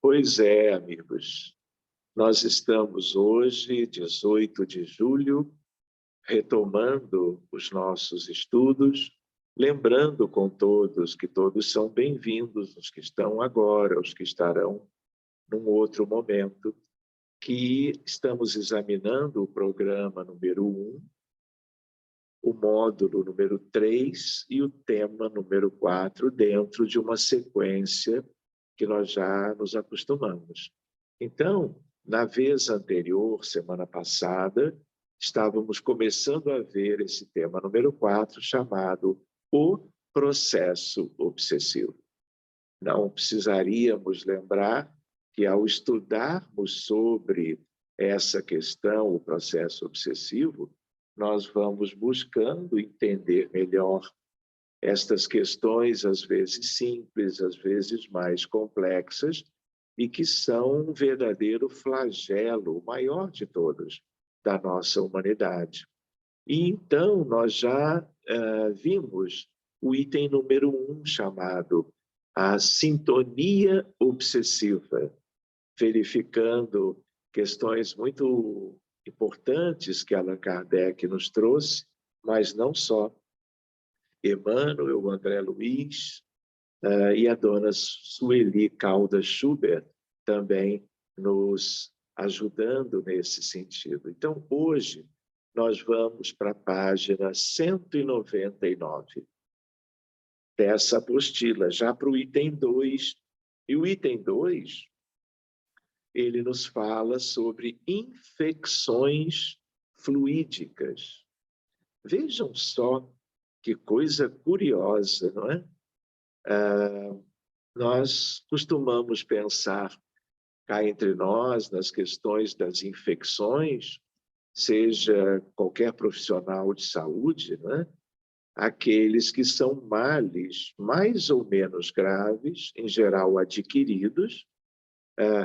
Pois é, amigos. Nós estamos hoje, 18 de julho, retomando os nossos estudos, lembrando com todos que todos são bem-vindos, os que estão agora, os que estarão num outro momento, que estamos examinando o programa número 1, o módulo número 3 e o tema número 4, dentro de uma sequência que nós já nos acostumamos. Então, na vez anterior, semana passada, estávamos começando a ver esse tema número 4, chamado o processo obsessivo. Não precisaríamos lembrar que, ao estudarmos sobre essa questão, o processo obsessivo, nós vamos buscando entender melhor estas questões, às vezes simples, às vezes mais complexas, e que são um verdadeiro flagelo, o maior de todos, da nossa humanidade. E então nós já vimos o item número 1, chamado a sintonia obsessiva, verificando questões muito importantes que Allan Kardec nos trouxe, mas não só. Emmanuel, o André Luiz e a dona Sueli Caldas Schubert também nos ajudando nesse sentido. Então, hoje, nós vamos para a página 199 dessa apostila, já para o item 2. E o item 2, ele nos fala sobre infecções fluídicas. Vejam só que coisa curiosa, não é? Nós costumamos pensar cá entre nós nas questões das infecções, seja qualquer profissional de saúde, não é? Aqueles que são males mais ou menos graves, em geral adquiridos,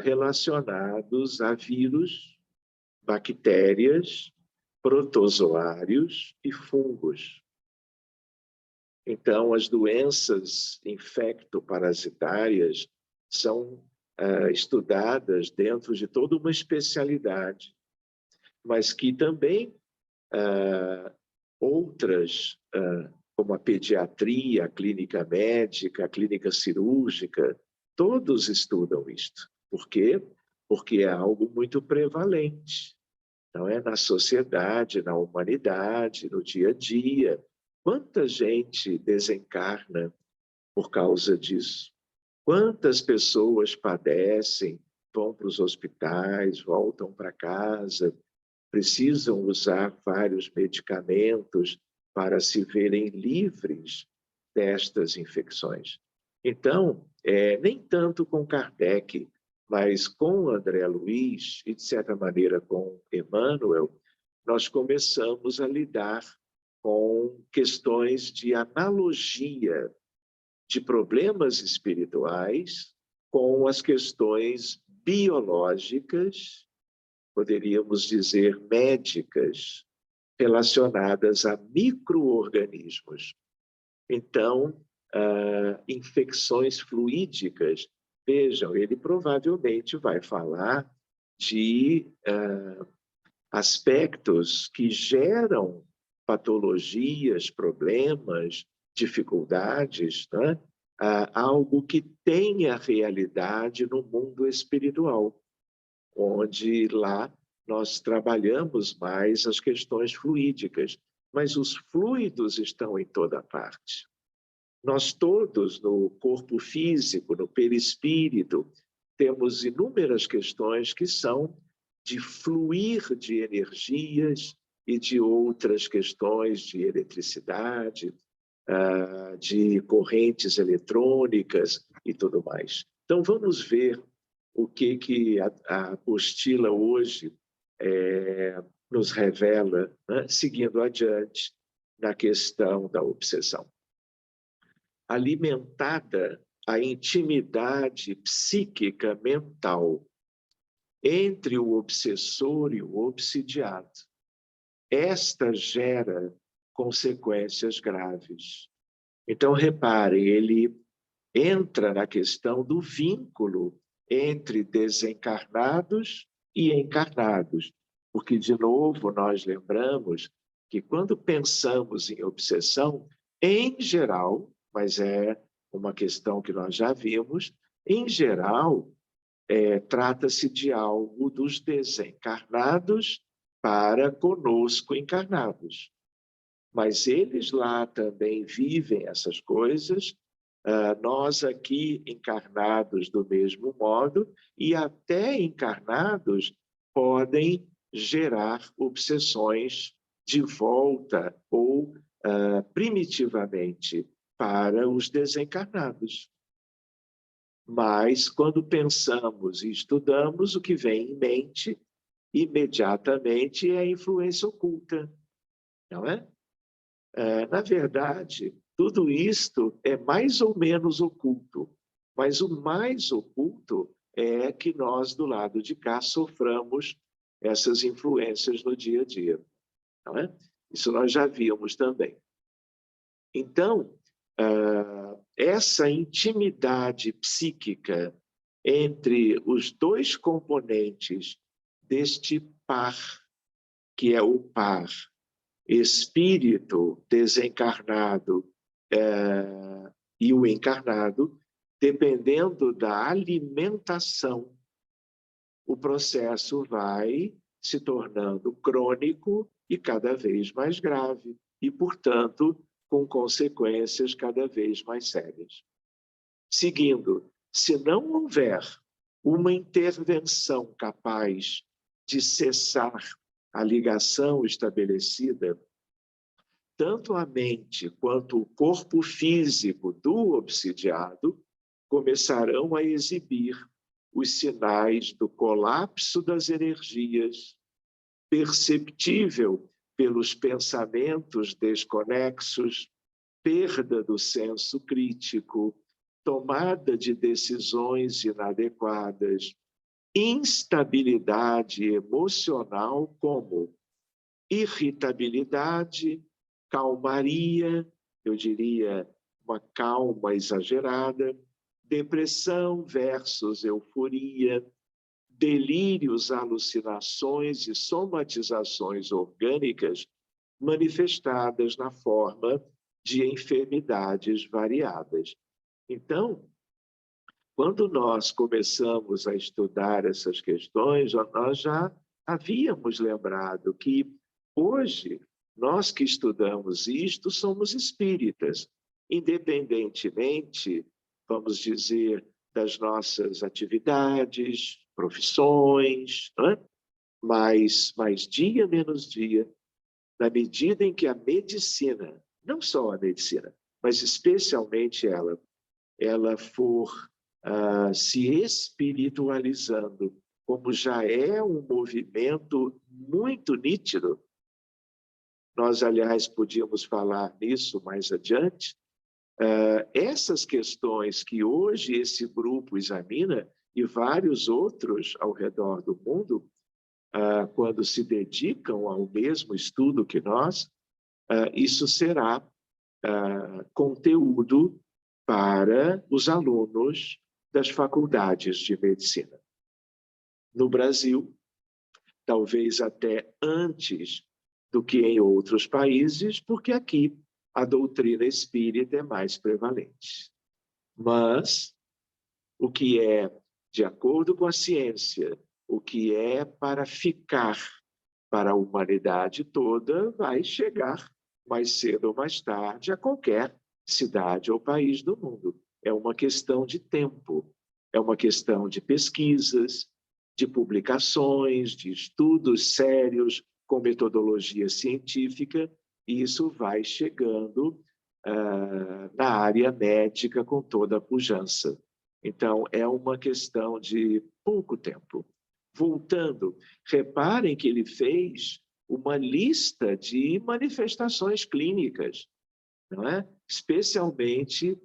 relacionados a vírus, bactérias, protozoários e fungos. Então, as doenças infectoparasitárias são estudadas dentro de toda uma especialidade, mas que também outras, como a pediatria, a clínica médica, a clínica cirúrgica, todos estudam isto. Por quê? Porque é algo muito prevalente, não é? Na sociedade, na humanidade, no dia a dia. Quanta gente desencarna por causa disso? Quantas pessoas padecem, vão para os hospitais, voltam para casa, precisam usar vários medicamentos para se verem livres destas infecções. Então, nem tanto com Kardec, mas com André Luiz e, de certa maneira, com Emmanuel, nós começamos a lidar com questões de analogia de problemas espirituais com as questões biológicas, poderíamos dizer médicas, relacionadas a micro-organismos. Então, infecções fluídicas, vejam, ele provavelmente vai falar de aspectos que geram patologias, problemas, dificuldades, né? Algo que tenha realidade no mundo espiritual, onde lá nós trabalhamos mais as questões fluídicas, mas os fluidos estão em toda parte. Nós todos, no corpo físico, no perispírito, temos inúmeras questões que são de fluir de energias e de outras questões de eletricidade, de correntes eletrônicas e tudo mais. Então, vamos ver o que a apostila hoje nos revela, né? Seguindo adiante na questão da obsessão. Alimentada a intimidade psíquica mental entre o obsessor e o obsidiado, esta gera consequências graves. Então, reparem, ele entra na questão do vínculo entre desencarnados e encarnados. Porque, de novo, nós lembramos que quando pensamos em obsessão, em geral, mas é uma questão que nós já vimos, em geral, trata-se de algo dos desencarnados para conosco encarnados. Mas eles lá também vivem essas coisas, nós aqui encarnados do mesmo modo, e até encarnados podem gerar obsessões de volta ou primitivamente para os desencarnados. Mas, quando pensamos e estudamos, o que vem em mente imediatamente é a influência oculta, não é? Na verdade, tudo isto é mais ou menos oculto, mas o mais oculto é que nós, do lado de cá, soframos essas influências no dia a dia, não é? Isso nós já vimos também. Então, essa intimidade psíquica entre os dois componentes deste par, que é o par espírito desencarnado e o encarnado, dependendo da alimentação, o processo vai se tornando crônico e cada vez mais grave, e, portanto, com consequências cada vez mais sérias. Seguindo, se não houver uma intervenção capaz de cessar a ligação estabelecida, tanto a mente quanto o corpo físico do obsidiado começarão a exibir os sinais do colapso das energias, perceptível pelos pensamentos desconexos, perda do senso crítico, tomada de decisões inadequadas, instabilidade emocional como irritabilidade, calmaria, eu diria uma calma exagerada, depressão versus euforia, delírios, alucinações e somatizações orgânicas manifestadas na forma de enfermidades variadas. Então, quando nós começamos a estudar essas questões, nós já havíamos lembrado que hoje, nós que estudamos isto somos espíritas, independentemente, vamos dizer, das nossas atividades, profissões, não é? Mas dia menos dia, na medida em que a medicina, não só a medicina, mas especialmente ela for se espiritualizando, como já é um movimento muito nítido. Nós, aliás, podíamos falar nisso mais adiante. Essas questões que hoje esse grupo examina, e vários outros ao redor do mundo, quando se dedicam ao mesmo estudo que nós, isso será conteúdo para os alunos das faculdades de medicina. No Brasil, talvez até antes do que em outros países, porque aqui a doutrina espírita é mais prevalente. Mas o que é de acordo com a ciência, o que é para ficar para a humanidade toda, vai chegar mais cedo ou mais tarde a qualquer cidade ou país do mundo. É uma questão de tempo, é uma questão de pesquisas, de publicações, de estudos sérios com metodologia científica, e isso vai chegando na área médica com toda a pujança. Então, é uma questão de pouco tempo. Voltando, reparem que ele fez uma lista de manifestações clínicas, não é? Especialmente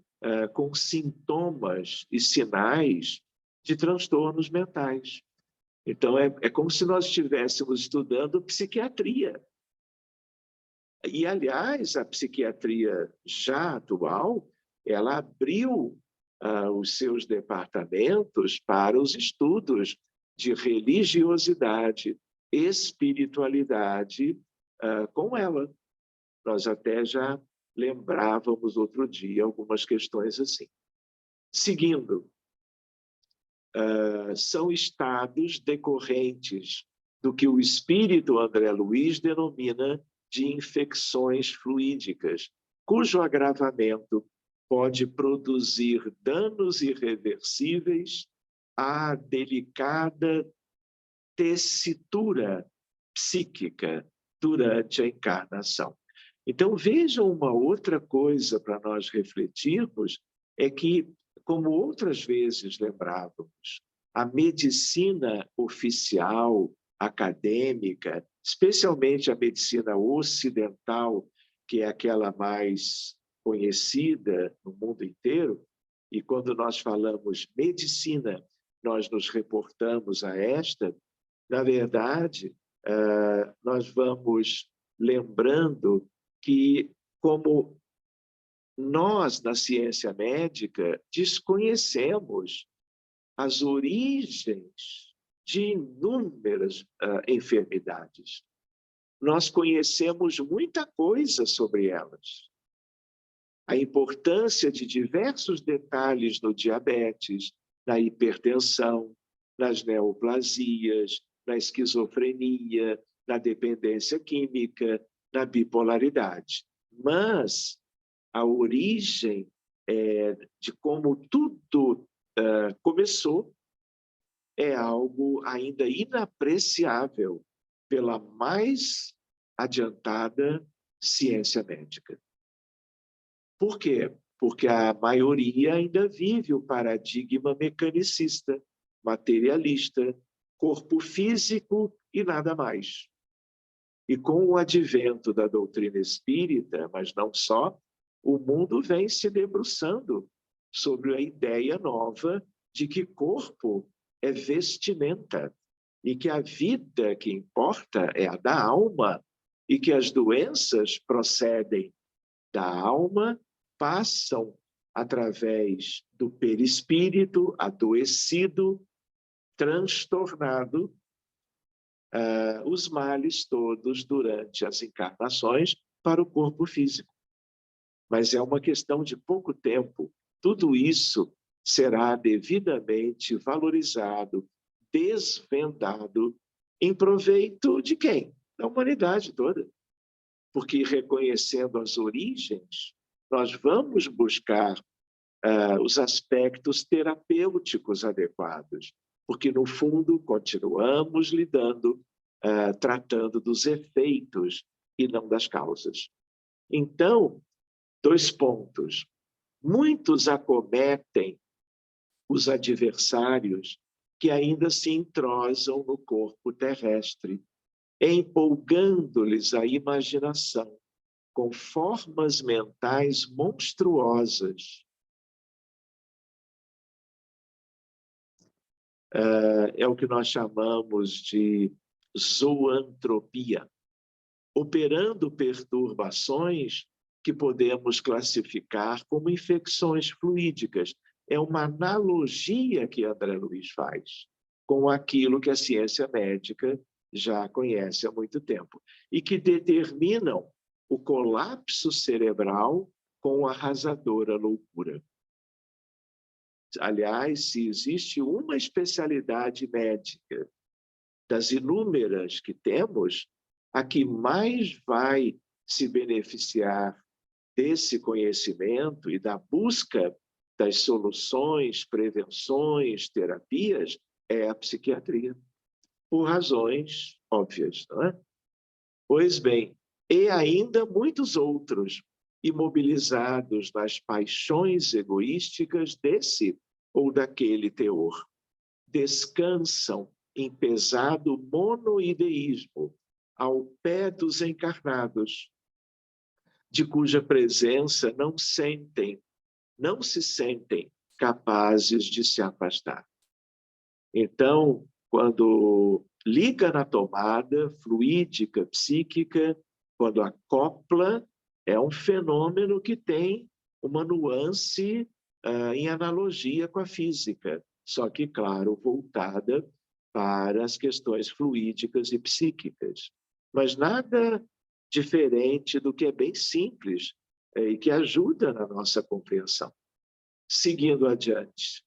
com sintomas e sinais de transtornos mentais. Então, é como se nós estivéssemos estudando psiquiatria. E, aliás, a psiquiatria já atual, ela abriu os seus departamentos para os estudos de religiosidade, espiritualidade com ela. Nós até já lembrávamos outro dia algumas questões assim. Seguindo, são estados decorrentes do que o espírito André Luiz denomina de infecções fluídicas, cujo agravamento pode produzir danos irreversíveis à delicada tessitura psíquica durante a encarnação. Então, vejam uma outra coisa para nós refletirmos, é que, como outras vezes lembrávamos, a medicina oficial, acadêmica, especialmente a medicina ocidental, que é aquela mais conhecida no mundo inteiro, e quando nós falamos medicina, nós nos reportamos a esta, na verdade, nós vamos lembrando que, como nós, na ciência médica, desconhecemos as origens de inúmeras enfermidades. Nós conhecemos muita coisa sobre elas. A importância de diversos detalhes no diabetes, na hipertensão, nas neoplasias, na esquizofrenia, na dependência química, na bipolaridade. Mas a origem de como tudo começou é algo ainda inapreciável pela mais adiantada ciência médica. Por quê? Porque a maioria ainda vive o paradigma mecanicista, materialista, corpo físico e nada mais. E com o advento da doutrina espírita, mas não só, o mundo vem se debruçando sobre a ideia nova de que corpo é vestimenta e que a vida que importa é a da alma e que as doenças procedem da alma, passam através do perispírito adoecido, transtornado, os males todos durante as encarnações para o corpo físico. Mas é uma questão de pouco tempo. Tudo isso será devidamente valorizado, desvendado, em proveito de quem? Da humanidade toda. Porque, reconhecendo as origens, nós vamos buscar os aspectos terapêuticos adequados, porque, no fundo, continuamos lidando, tratando dos efeitos e não das causas. Então, 2 pontos. Muitos acometem os adversários que ainda se entrosam no corpo terrestre, empolgando-lhes a imaginação com formas mentais monstruosas. É o que nós chamamos de zoantropia, operando perturbações que podemos classificar como infecções fluídicas. É uma analogia que André Luiz faz com aquilo que a ciência médica já conhece há muito tempo e que determinam o colapso cerebral com arrasadora loucura. Aliás, se existe uma especialidade médica das inúmeras que temos, a que mais vai se beneficiar desse conhecimento e da busca das soluções, prevenções, terapias, é a psiquiatria, por razões óbvias, não é? Pois bem, e ainda muitos outros, imobilizados nas paixões egoísticas desse ou daquele teor, descansam em pesado monoideísmo ao pé dos encarnados, de cuja presença não se sentem capazes de se afastar. Então, quando liga na tomada fluídica, psíquica, quando acopla, é um fenômeno que tem uma nuance em analogia com a física, só que, claro, voltada para as questões fluídicas e psíquicas. Mas nada diferente do que é bem simples e que ajuda na nossa compreensão. Seguindo adiante.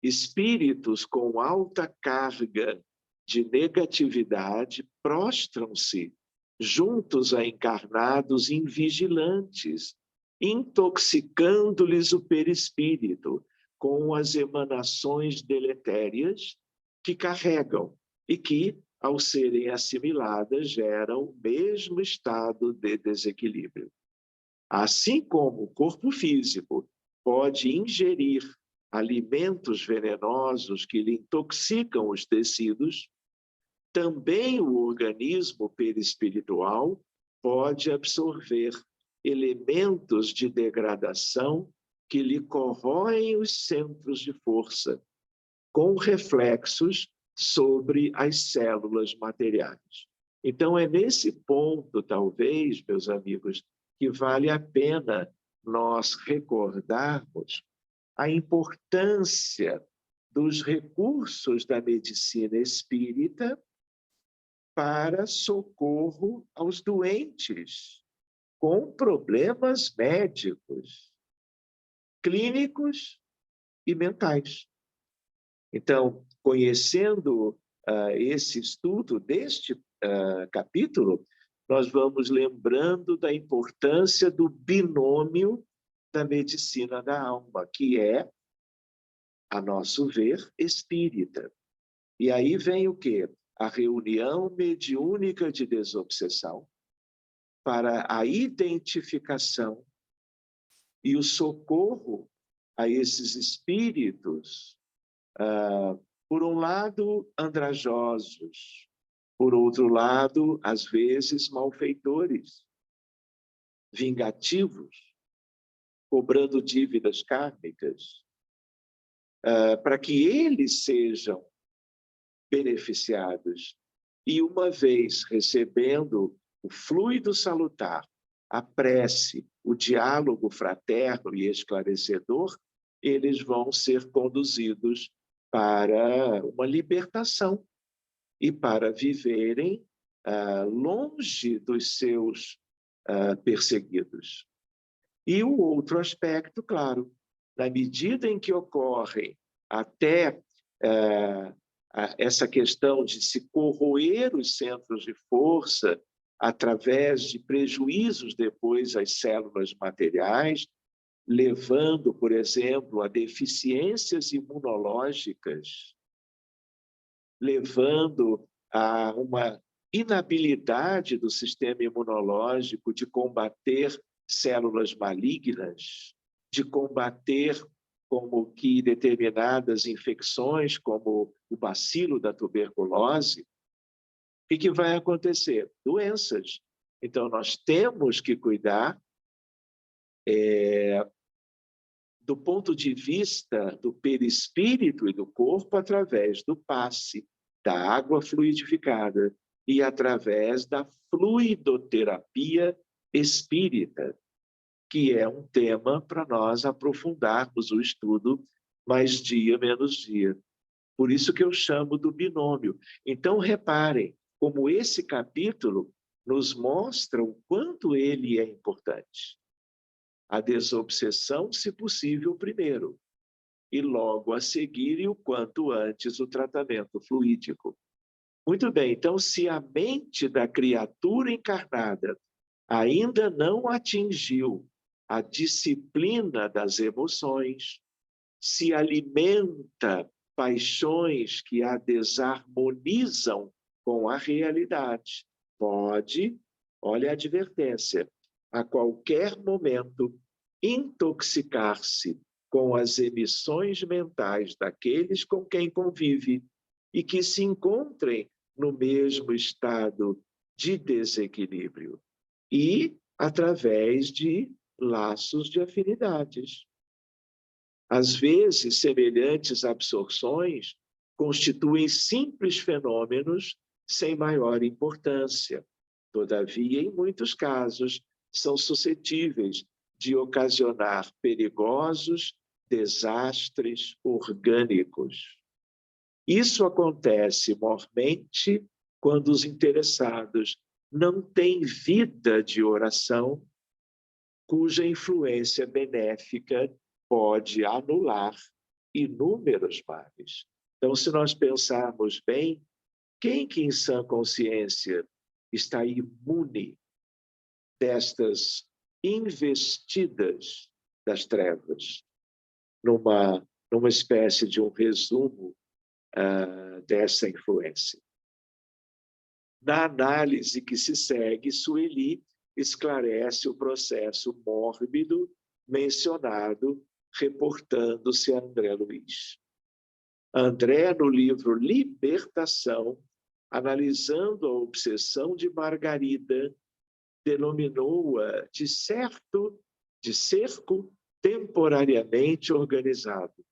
Espíritos com alta carga de negatividade prostram-se juntos a encarnados invigilantes, intoxicando-lhes o perispírito com as emanações deletérias que carregam e que, ao serem assimiladas, geram o mesmo estado de desequilíbrio. Assim como o corpo físico pode ingerir alimentos venenosos que lhe intoxicam os tecidos, também o organismo perispiritual pode absorver elementos de degradação que lhe corroem os centros de força, com reflexos sobre as células materiais. Então, é nesse ponto, talvez, meus amigos, que vale a pena nós recordarmos a importância dos recursos da medicina espírita para socorro aos doentes com problemas médicos, clínicos e mentais. Então, conhecendo esse estudo deste capítulo, nós vamos lembrando da importância do binômio da medicina da alma, que é, a nosso ver, espírita. E aí vem o quê? A reunião mediúnica de desobsessão para a identificação e o socorro a esses espíritos, por um lado, andrajosos, por outro lado, às vezes, malfeitores, vingativos, cobrando dívidas kármicas, para que eles sejam beneficiados. E uma vez recebendo o fluido salutar, a prece, o diálogo fraterno e esclarecedor, eles vão ser conduzidos para uma libertação e para viverem longe dos seus perseguidos. E o outro aspecto, claro, na medida em que ocorrem até essa questão de se corroer os centros de força através de prejuízos depois às células materiais, levando, por exemplo, a deficiências imunológicas, levando a uma inabilidade do sistema imunológico de combater células malignas, de combater como que determinadas infecções, como o bacilo da tuberculose. O que vai acontecer? Doenças. Então, nós temos que cuidar do ponto de vista do perispírito e do corpo através do passe, da água fluidificada e através da fluidoterapia espírita, que é um tema para nós aprofundarmos o estudo mais dia menos dia. Por isso que eu chamo do binômio. Então, reparem como esse capítulo nos mostra o quanto ele é importante. A desobsessão, se possível, primeiro, e logo a seguir e o quanto antes o tratamento fluídico. Muito bem, então, se a mente da criatura encarnada ainda não atingiu a disciplina das emoções, se alimenta paixões que a desarmonizam com a realidade, pode, olha a advertência, a qualquer momento intoxicar-se com as emissões mentais daqueles com quem convive e que se encontrem no mesmo estado de desequilíbrio e através de laços de afinidades. Às vezes, semelhantes absorções constituem simples fenômenos sem maior importância, Todavia, em muitos casos, são suscetíveis de ocasionar perigosos desastres orgânicos. Isso acontece mormente quando os interessados não têm vida de oração, cuja influência benéfica pode anular inúmeros males. Então, se nós pensarmos bem, quem que em sã consciência está imune destas investidas das trevas? Numa espécie de um resumo dessa influência. Na análise que se segue, Sueli esclarece o processo mórbido mencionado, reportando-se a André Luiz. André, no livro Libertação, analisando a obsessão de Margarida, denominou-a de cerco temporariamente organizado,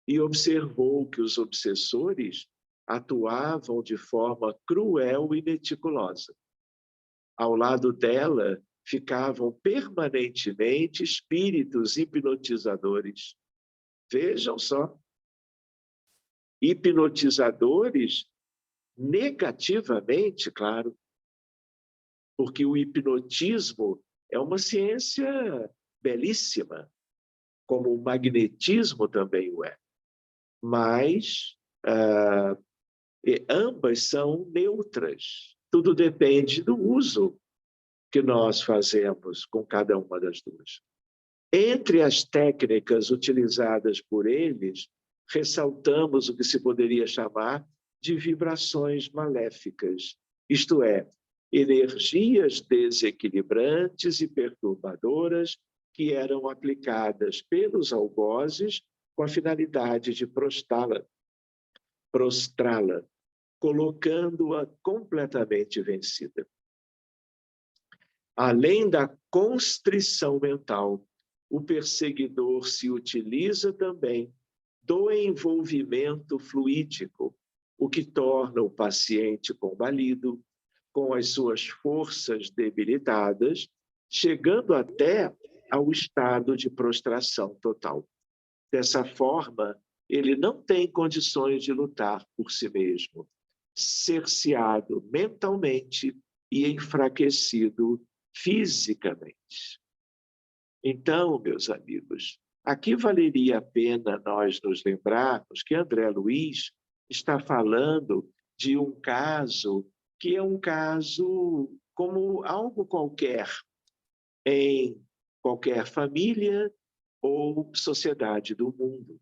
e observou que os obsessores atuavam de forma cruel e meticulosa. Ao lado dela ficavam permanentemente espíritos hipnotizadores. Vejam só, hipnotizadores negativamente, claro, porque o hipnotismo é uma ciência belíssima, como o magnetismo também o é. Mas ambas são neutras. Tudo depende do uso que nós fazemos com cada uma das duas. Entre as técnicas utilizadas por eles, ressaltamos o que se poderia chamar de vibrações maléficas, isto é, energias desequilibrantes e perturbadoras que eram aplicadas pelos algozes com a finalidade de prostrá-la, colocando-a completamente vencida. Além da constrição mental, o perseguidor se utiliza também do envolvimento fluídico, o que torna o paciente combalido, com as suas forças debilitadas, chegando até ao estado de prostração total. Dessa forma, ele não tem condições de lutar por si mesmo, cerceado mentalmente e enfraquecido fisicamente. Então, meus amigos, aqui valeria a pena nós nos lembrarmos que André Luiz está falando de um caso que é um caso como algo qualquer, em qualquer família ou sociedade do mundo.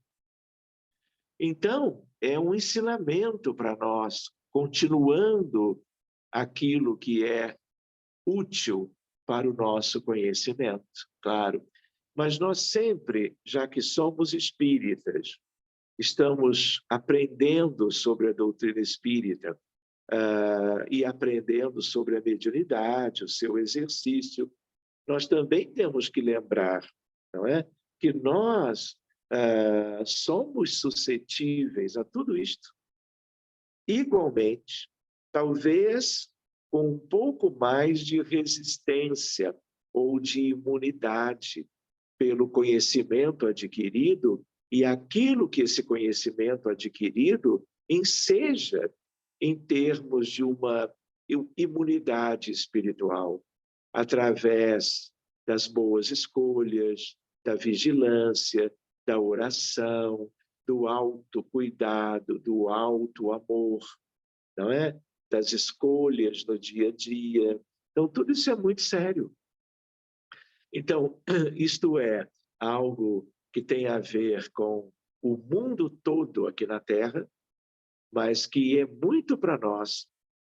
Então, é um ensinamento para nós, continuando aquilo que é útil para o nosso conhecimento, claro. Mas nós sempre, já que somos espíritas, estamos aprendendo sobre a doutrina espírita e aprendendo sobre a mediunidade, o seu exercício, nós também temos que lembrar, não é? Que nós somos suscetíveis a tudo isto. Igualmente, talvez com um pouco mais de resistência ou de imunidade pelo conhecimento adquirido e aquilo que esse conhecimento adquirido enseja em termos de uma imunidade espiritual, através das boas escolhas, da vigilância, da oração, do autocuidado, do auto-amor, não é? Das escolhas no dia a dia. Então, tudo isso é muito sério. Então, isto é algo que tem a ver com o mundo todo aqui na Terra, mas que é muito para nós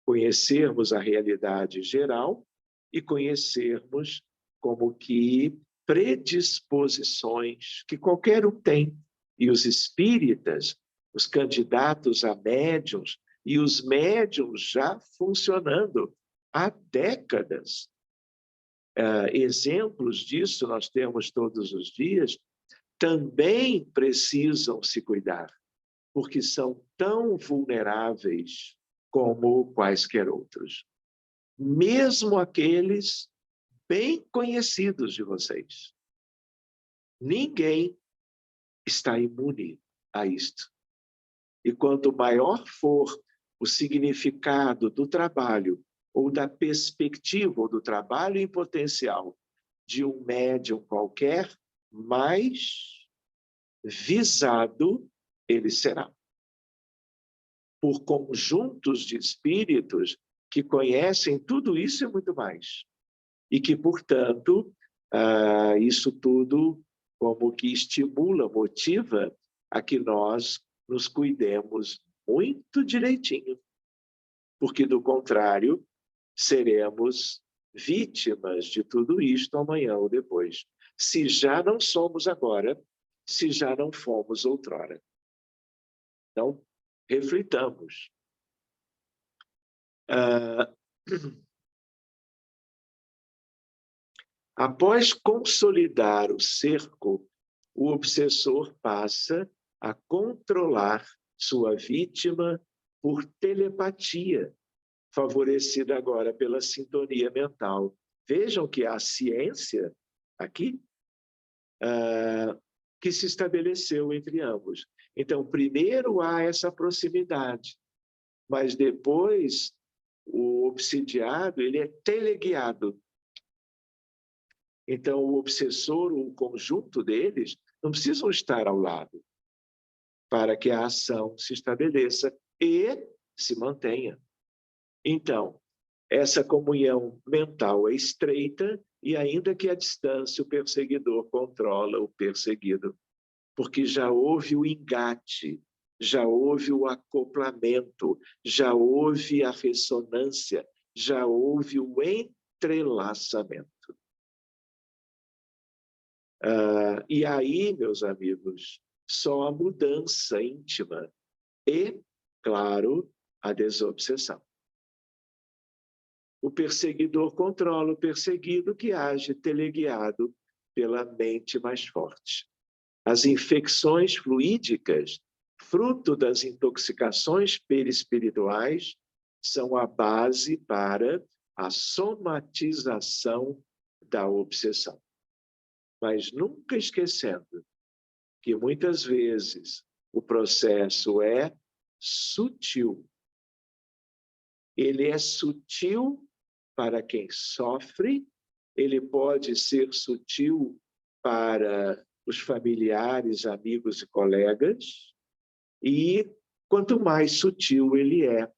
conhecermos a realidade geral e conhecermos como que predisposições que qualquer um tem. E os espíritas, os candidatos a médiuns e os médiuns já funcionando há décadas. Exemplos disso nós temos todos os dias, também precisam se cuidar, porque são tão vulneráveis como quaisquer outros. mesmo aqueles bem conhecidos de vocês. Ninguém está imune a isto. E quanto maior for o significado do trabalho, ou da perspectiva, ou do trabalho em potencial de um médium qualquer, mais visado ele será. Por conjuntos de espíritos que conhecem tudo isso e muito mais. E que, portanto, isso tudo como que estimula, motiva a que nós nos cuidemos muito direitinho. Porque, do contrário, seremos vítimas de tudo isto amanhã ou depois. Se já não somos agora, se já não fomos outrora. Então, reflitamos. Após consolidar o cerco, o obsessor passa a controlar sua vítima por telepatia, favorecida agora pela sintonia mental. Vejam que a ciência aqui que se estabeleceu entre ambos. Então, primeiro há essa proximidade, mas depois o obsidiado ele é teleguiado. Então, o obsessor, o conjunto deles, não precisam estar ao lado para que a ação se estabeleça e se mantenha. Então, essa comunhão mental é estreita e ainda que à distância o perseguidor controla o perseguido, porque já houve o engate, já houve o acoplamento, já houve a ressonância, já houve o entrelaçamento. E aí, meus amigos, só a mudança íntima e, claro, a desobsessão. O perseguidor controla o perseguido que age teleguiado pela mente mais forte. As infecções fluídicas, fruto das intoxicações perispirituais, são a base para a somatização da obsessão. Mas nunca esquecendo que muitas vezes o processo é sutil. Ele é sutil para quem sofre, ele pode ser sutil para os familiares, amigos e colegas, e quanto mais sutil ele é,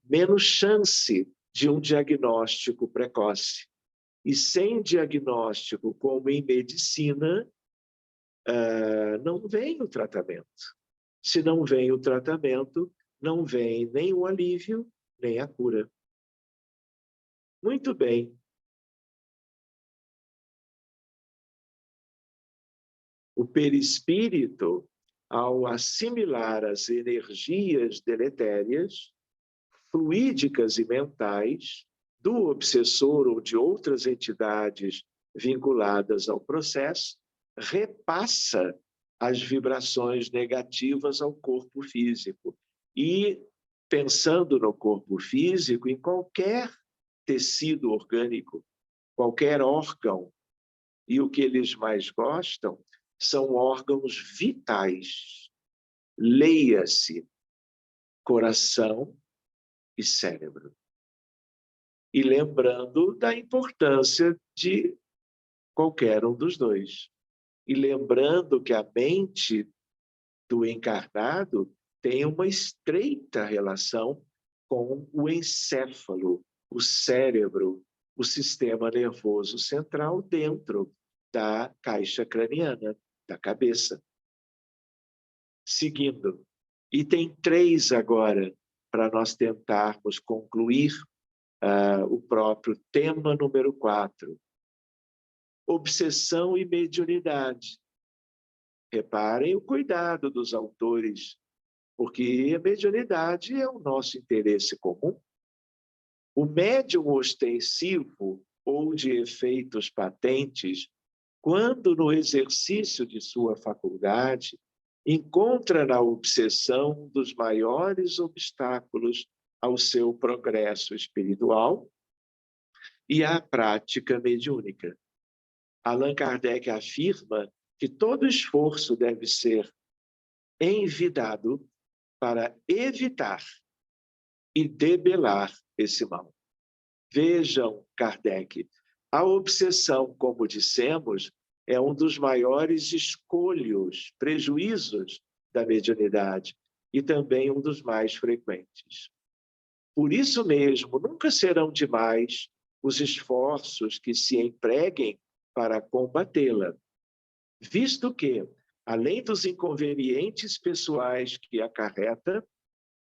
menos chance de um diagnóstico precoce. E sem diagnóstico, como em medicina, não vem o tratamento. Se não vem o tratamento, não vem nem o alívio, nem a cura. Muito bem. O perispírito, ao assimilar as energias deletérias, fluídicas e mentais, do obsessor ou de outras entidades vinculadas ao processo, repassa as vibrações negativas ao corpo físico. E, pensando no corpo físico, em qualquer tecido orgânico, qualquer órgão, e o que eles mais gostam são órgãos vitais. Leia-se coração e cérebro. E lembrando da importância de qualquer um dos dois. E lembrando que a mente do encarnado tem uma estreita relação com o encéfalo, o cérebro, o sistema nervoso central dentro da caixa craniana, da cabeça. Seguindo. Item 3 agora, para nós tentarmos concluir o próprio tema número 4. Obsessão e mediunidade. Reparem o cuidado dos autores, porque a mediunidade é o nosso interesse comum. O médium ostensivo ou de efeitos patentes, quando no exercício de sua faculdade, encontra na obsessão dos maiores obstáculos ao seu progresso espiritual e à prática mediúnica. Allan Kardec afirma que todo esforço deve ser envidado para evitar e debelar esse mal. Vejam, Kardec, a obsessão, como dissemos, é um dos maiores escolhos, prejuízos da mediunidade e também um dos mais frequentes. Por isso mesmo, nunca serão demais os esforços que se empreguem para combatê-la, visto que, além dos inconvenientes pessoais que acarreta,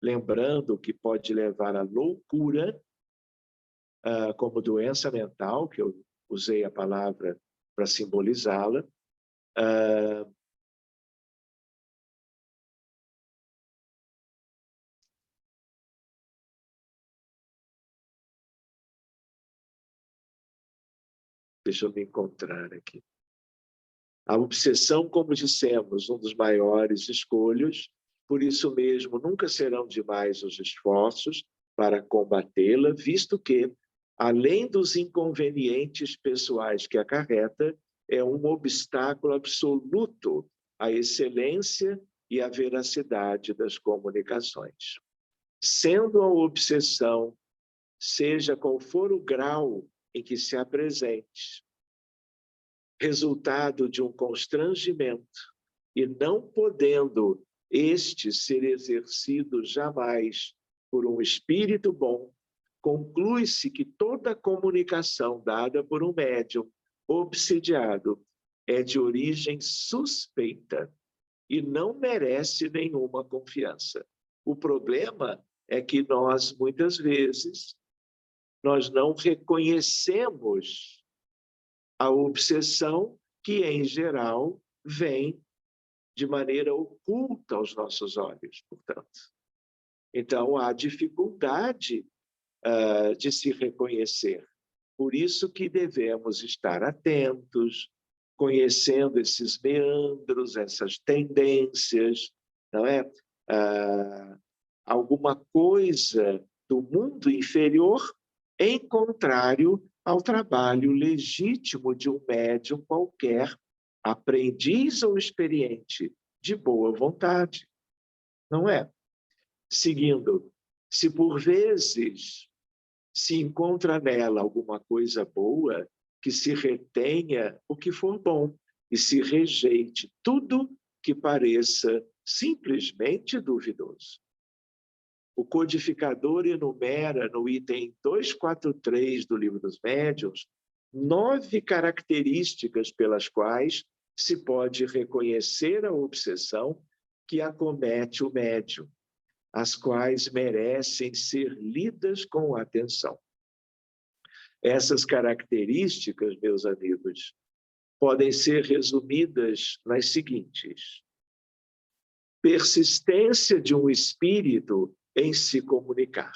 lembrando que pode levar à loucura, como doença mental, que eu usei a palavra para simbolizá-la, deixa eu me encontrar aqui. A obsessão, como dissemos, um dos maiores escolhos, por isso mesmo nunca serão demais os esforços para combatê-la, visto que, além dos inconvenientes pessoais que acarreta, é um obstáculo absoluto à excelência e à veracidade das comunicações. Sendo a obsessão, seja qual for o grau em que se apresente, resultado de um constrangimento e não podendo este ser exercido jamais por um espírito bom, conclui-se que toda comunicação dada por um médium obsidiado é de origem suspeita e não merece nenhuma confiança. O problema é que nós, muitas vezes, nós não reconhecemos a obsessão que, em geral, vem de maneira oculta aos nossos olhos, portanto. Então, há dificuldade de se reconhecer. Por isso que devemos estar atentos, conhecendo esses meandros, essas tendências, não é? Alguma coisa do mundo inferior em contrário ao trabalho legítimo de um médium qualquer, aprendiz ou experiente, de boa vontade. Não é? Seguindo, se por vezes se encontra nela alguma coisa boa, que se retenha o que for bom e se rejeite tudo que pareça simplesmente duvidoso. O codificador enumera no item 243 do Livro dos Médiuns 9 características pelas quais se pode reconhecer a obsessão que acomete o médium, as quais merecem ser lidas com atenção. Essas características, meus amigos, podem ser resumidas nas seguintes: persistência de um espírito em se comunicar,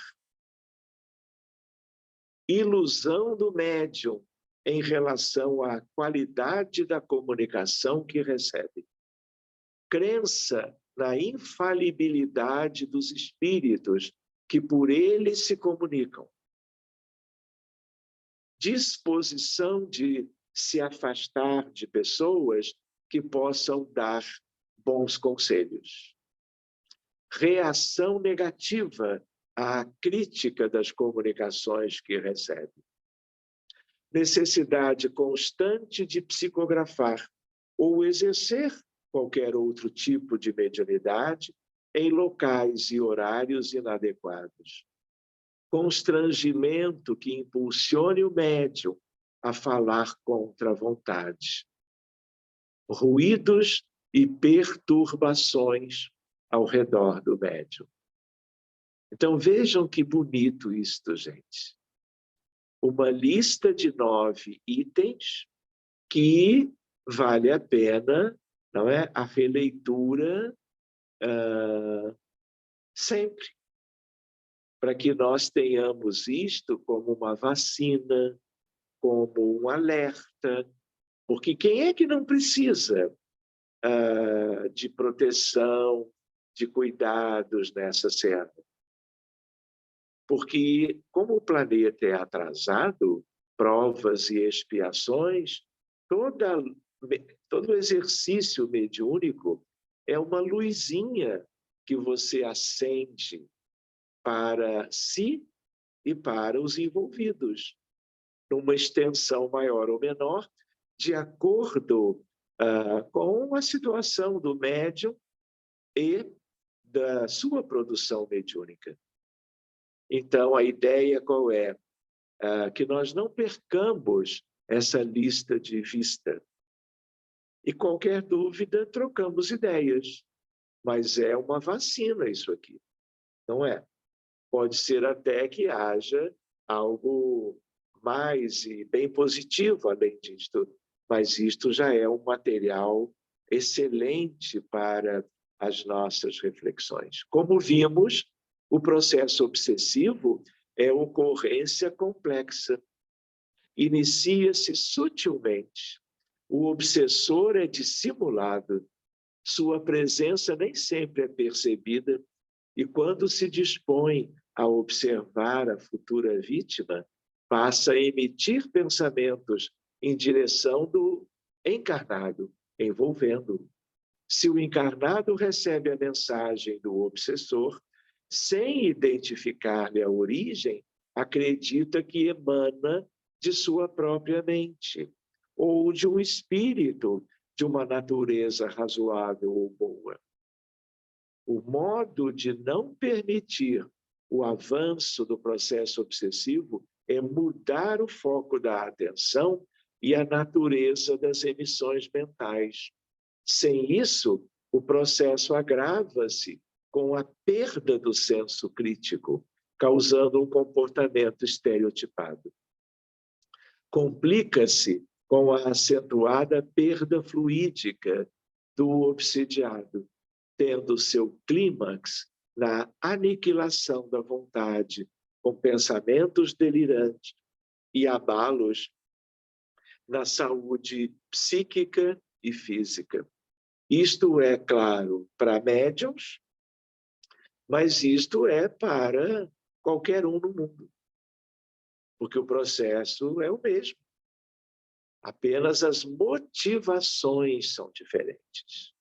ilusão do médium em relação à qualidade da comunicação que recebe, crença na infalibilidade dos espíritos que por ele se comunicam, disposição de se afastar de pessoas que possam dar bons conselhos, reação negativa à crítica das comunicações que recebe, necessidade constante de psicografar ou exercer qualquer outro tipo de mediunidade em locais e horários inadequados, constrangimento que impulsione o médium a falar contra a vontade, ruídos e perturbações ao redor do médium. Então, vejam que bonito isto, gente. Uma lista de 9 itens que vale a pena, não é, a releitura sempre, para que nós tenhamos isto como uma vacina, como um alerta, porque quem é que não precisa de proteção, de cuidados nessa cena? Porque, como o planeta é atrasado, provas e expiações, todo exercício mediúnico é uma luzinha que você acende para si e para os envolvidos, numa extensão maior ou menor, de acordo com a situação do médium e da sua produção mediúnica. Então, a ideia qual é? Que nós não percamos essa lista de vista. E qualquer dúvida, trocamos ideias. Mas é uma vacina isso aqui, não é? Pode ser até que haja algo mais e bem positivo além disto, mas isto já é um material excelente para as nossas reflexões. Como vimos, o processo obsessivo é ocorrência complexa. Inicia-se sutilmente. O obsessor é dissimulado. Sua presença nem sempre é percebida. E quando se dispõe a observar a futura vítima, passa a emitir pensamentos em direção do encarnado, envolvendo-o. Se o encarnado recebe a mensagem do obsessor, sem identificar-lhe a origem, acredita que emana de sua própria mente, ou de um espírito de uma natureza razoável ou boa. O modo de não permitir o avanço do processo obsessivo é mudar o foco da atenção e a natureza das emissões mentais. Sem isso, o processo agrava-se com a perda do senso crítico, causando um comportamento estereotipado. Complica-se com a acentuada perda fluídica do obsidiado, tendo seu clímax na aniquilação da vontade, com pensamentos delirantes e abalos na saúde psíquica e física. Isto é, claro, para médiuns, mas isto é para qualquer um no mundo, porque o processo é o mesmo. Apenas as motivações são diferentes.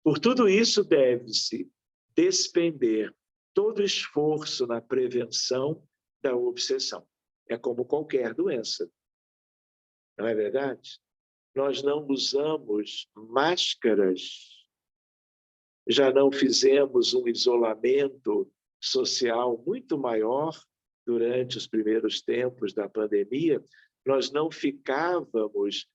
Por tudo isso, deve-se despender todo esforço na prevenção da obsessão. É como qualquer doença, não é verdade? Nós não usamos máscaras, já não fizemos um isolamento social muito maior durante os primeiros tempos da pandemia, nós não ficávamos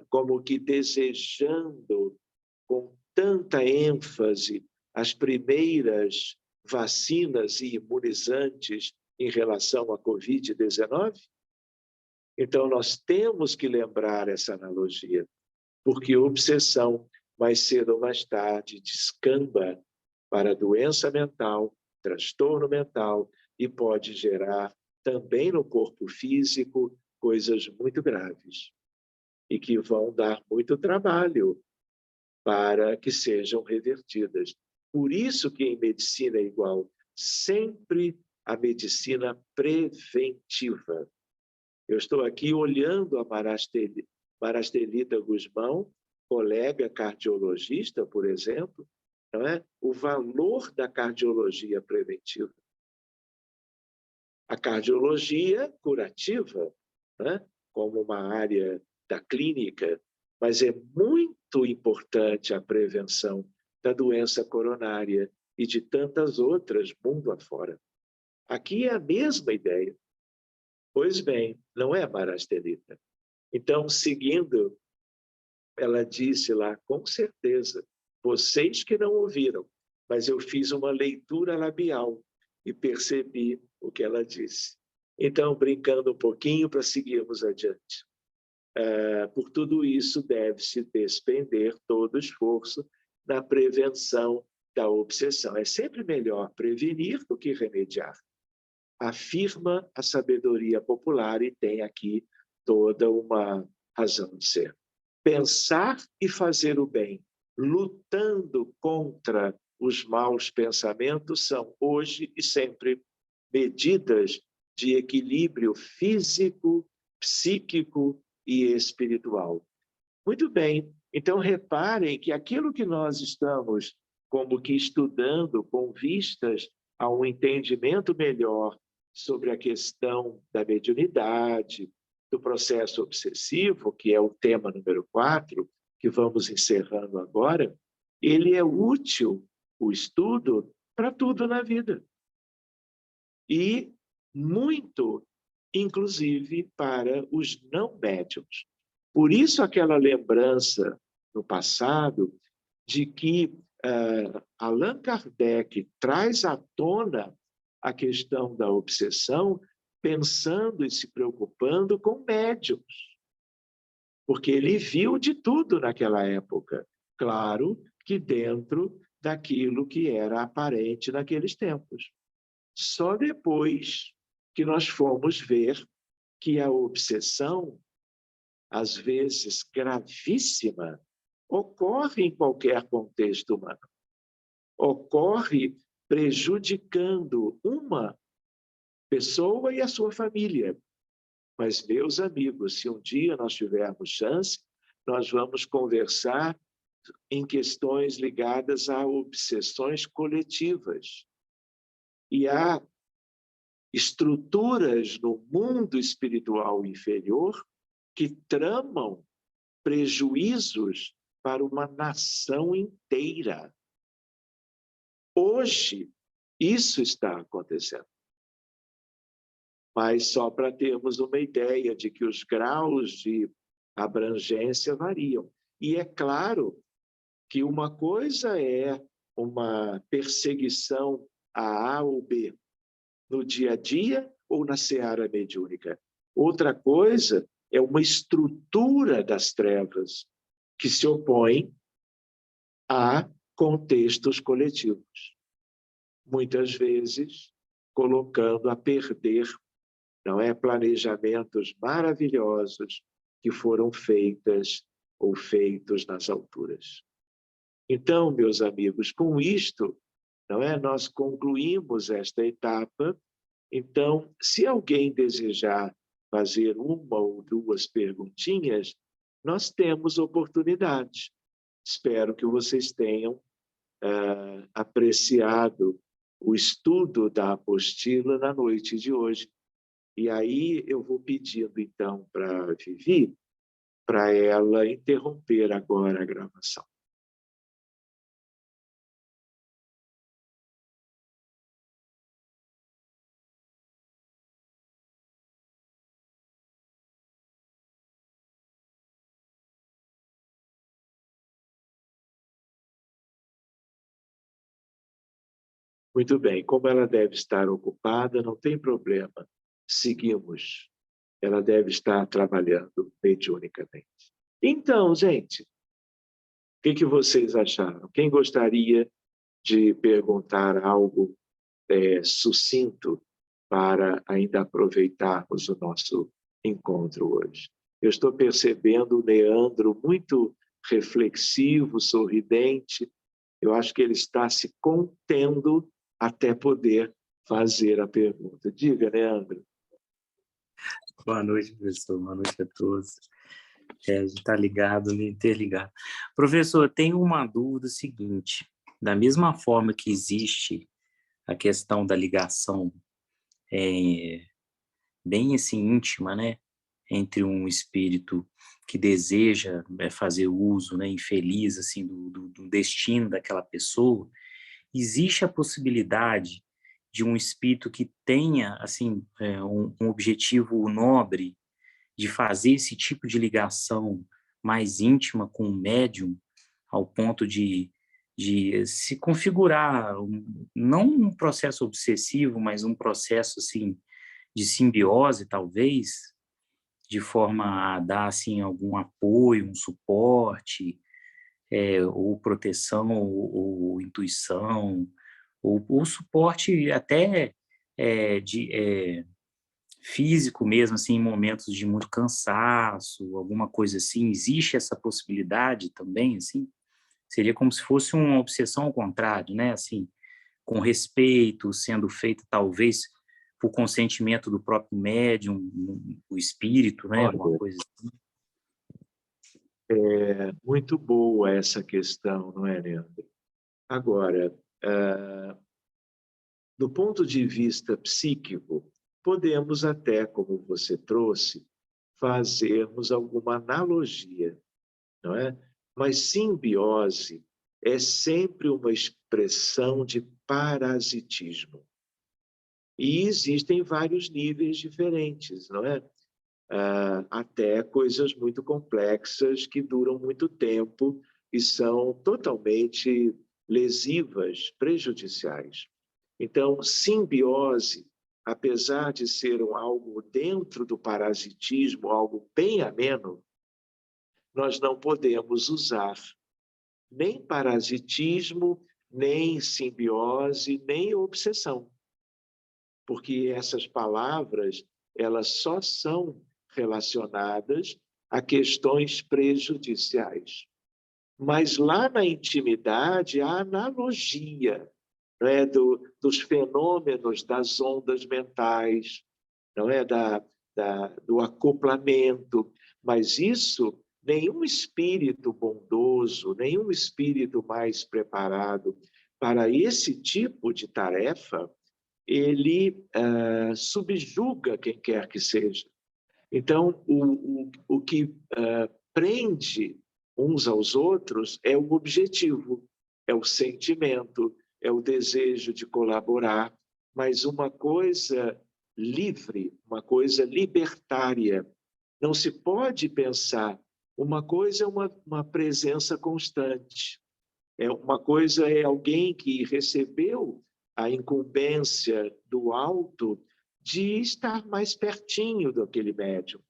como que desejando com tanta ênfase as primeiras vacinas e imunizantes em relação à Covid-19? Então, nós temos que lembrar essa analogia, porque obsessão, mais cedo ou mais tarde, descamba para doença mental, transtorno mental, e pode gerar também no corpo físico coisas muito graves e que vão dar muito trabalho para que sejam revertidas. Por isso que em medicina é igual sempre a medicina preventiva. Eu estou aqui olhando a Marastelita Guzmão, colega cardiologista, por exemplo, não é? O valor da cardiologia preventiva. A cardiologia curativa, né? Como uma área da clínica, mas é muito importante a prevenção da doença coronária e de tantas outras mundo afora. Aqui é a mesma ideia. Pois bem, não é, Marastelita? Então, seguindo, ela disse lá, com certeza, vocês que não ouviram, mas eu fiz uma leitura labial e percebi o que ela disse. Então, brincando um pouquinho para seguirmos adiante. Por tudo isso, deve-se despender todo o esforço na prevenção da obsessão. É sempre melhor prevenir do que remediar. Afirma a sabedoria popular e tem aqui toda uma razão de ser. Pensar e fazer o bem, lutando contra os maus pensamentos são, hoje e sempre, medidas de equilíbrio físico, psíquico e espiritual. Muito bem, então reparem que aquilo que nós estamos como que estudando com vistas a um entendimento melhor sobre a questão da mediunidade, do processo obsessivo, que é o tema número 4, que vamos encerrando agora, ele é útil, o estudo, para tudo na vida. E muito, inclusive, para os não médiuns. Por isso, aquela lembrança no passado de que Allan Kardec traz à tona a questão da obsessão, pensando e se preocupando com médiuns, porque ele viu de tudo naquela época, claro que dentro daquilo que era aparente naqueles tempos. Só depois que nós fomos ver que a obsessão, às vezes gravíssima, ocorre em qualquer contexto humano. Ocorre prejudicando uma pessoa e a sua família. Mas, meus amigos, se um dia nós tivermos chance, nós vamos conversar em questões ligadas a obsessões coletivas. E há estruturas no mundo espiritual inferior que tramam prejuízos para uma nação inteira. Hoje, isso está acontecendo. Mas só para termos uma ideia de que os graus de abrangência variam. E é claro que uma coisa é uma perseguição a A ou B no dia a dia ou na seara mediúnica. Outra coisa é uma estrutura das trevas que se opõe a contextos coletivos. Muitas vezes colocando a perder, não é, planejamentos maravilhosos que foram feitas ou feitos nas alturas. Então, meus amigos, com isto, não é, nós concluímos esta etapa. Então, se alguém desejar fazer uma ou duas perguntinhas, nós temos oportunidade. Espero que vocês tenham apreciado o estudo da apostila na noite de hoje. E aí eu vou pedindo, então, para a Vivi, para ela interromper agora a gravação. Muito bem, como ela deve estar ocupada, não tem problema. Seguimos. Ela deve estar trabalhando mediunicamente. Então, gente, o que vocês acharam? Quem gostaria de perguntar algo sucinto para ainda aproveitarmos o nosso encontro hoje? Eu estou percebendo o Leandro muito reflexivo, sorridente. Eu acho que ele está se contendo até poder fazer a pergunta. Diga, Leandro. Boa noite, professor. Boa noite a todos. A gente está ligado, interligado. Professor, tenho uma dúvida seguinte. Da mesma forma que existe a questão da ligação bem assim íntima, né, entre um espírito que deseja fazer uso, né, infeliz assim do destino daquela pessoa, existe a possibilidade de um espírito que tenha assim um objetivo nobre de fazer esse tipo de ligação mais íntima com o médium, ao ponto de se configurar, não um processo obsessivo, mas um processo assim, de simbiose, talvez, de forma a dar assim, algum apoio, um suporte, ou proteção, ou intuição, ou suporte até físico mesmo, assim, em momentos de muito cansaço, alguma coisa assim. Existe essa possibilidade também, assim? Seria como se fosse uma obsessão ao contrário, né? Assim, com respeito, sendo feita talvez por consentimento do próprio médium, o espírito, né? Uma Olha, coisa assim. é muito boa essa questão, não é, Leandro? Agora, do ponto de vista psíquico, podemos até, como você trouxe, fazermos alguma analogia, não é? Mas simbiose é sempre uma expressão de parasitismo. E existem vários níveis diferentes, não é? Até coisas muito complexas que duram muito tempo e são totalmente lesivas, prejudiciais. Então, simbiose, apesar de ser algo dentro do parasitismo, algo bem ameno, nós não podemos usar nem parasitismo, nem simbiose, nem obsessão, porque essas palavras elas só são relacionadas a questões prejudiciais. Mas lá na intimidade, a analogia, não é, dos fenômenos das ondas mentais, não é, do acoplamento, mas isso nenhum espírito bondoso, nenhum espírito mais preparado para esse tipo de tarefa, ele subjuga quem quer que seja. Então, o que prende uns aos outros é o objetivo, é o sentimento, é o desejo de colaborar, mas uma coisa livre, uma coisa libertária. Não se pode pensar. Uma coisa é uma presença constante, uma coisa é alguém que recebeu a incumbência do alto de estar mais pertinho daquele médium,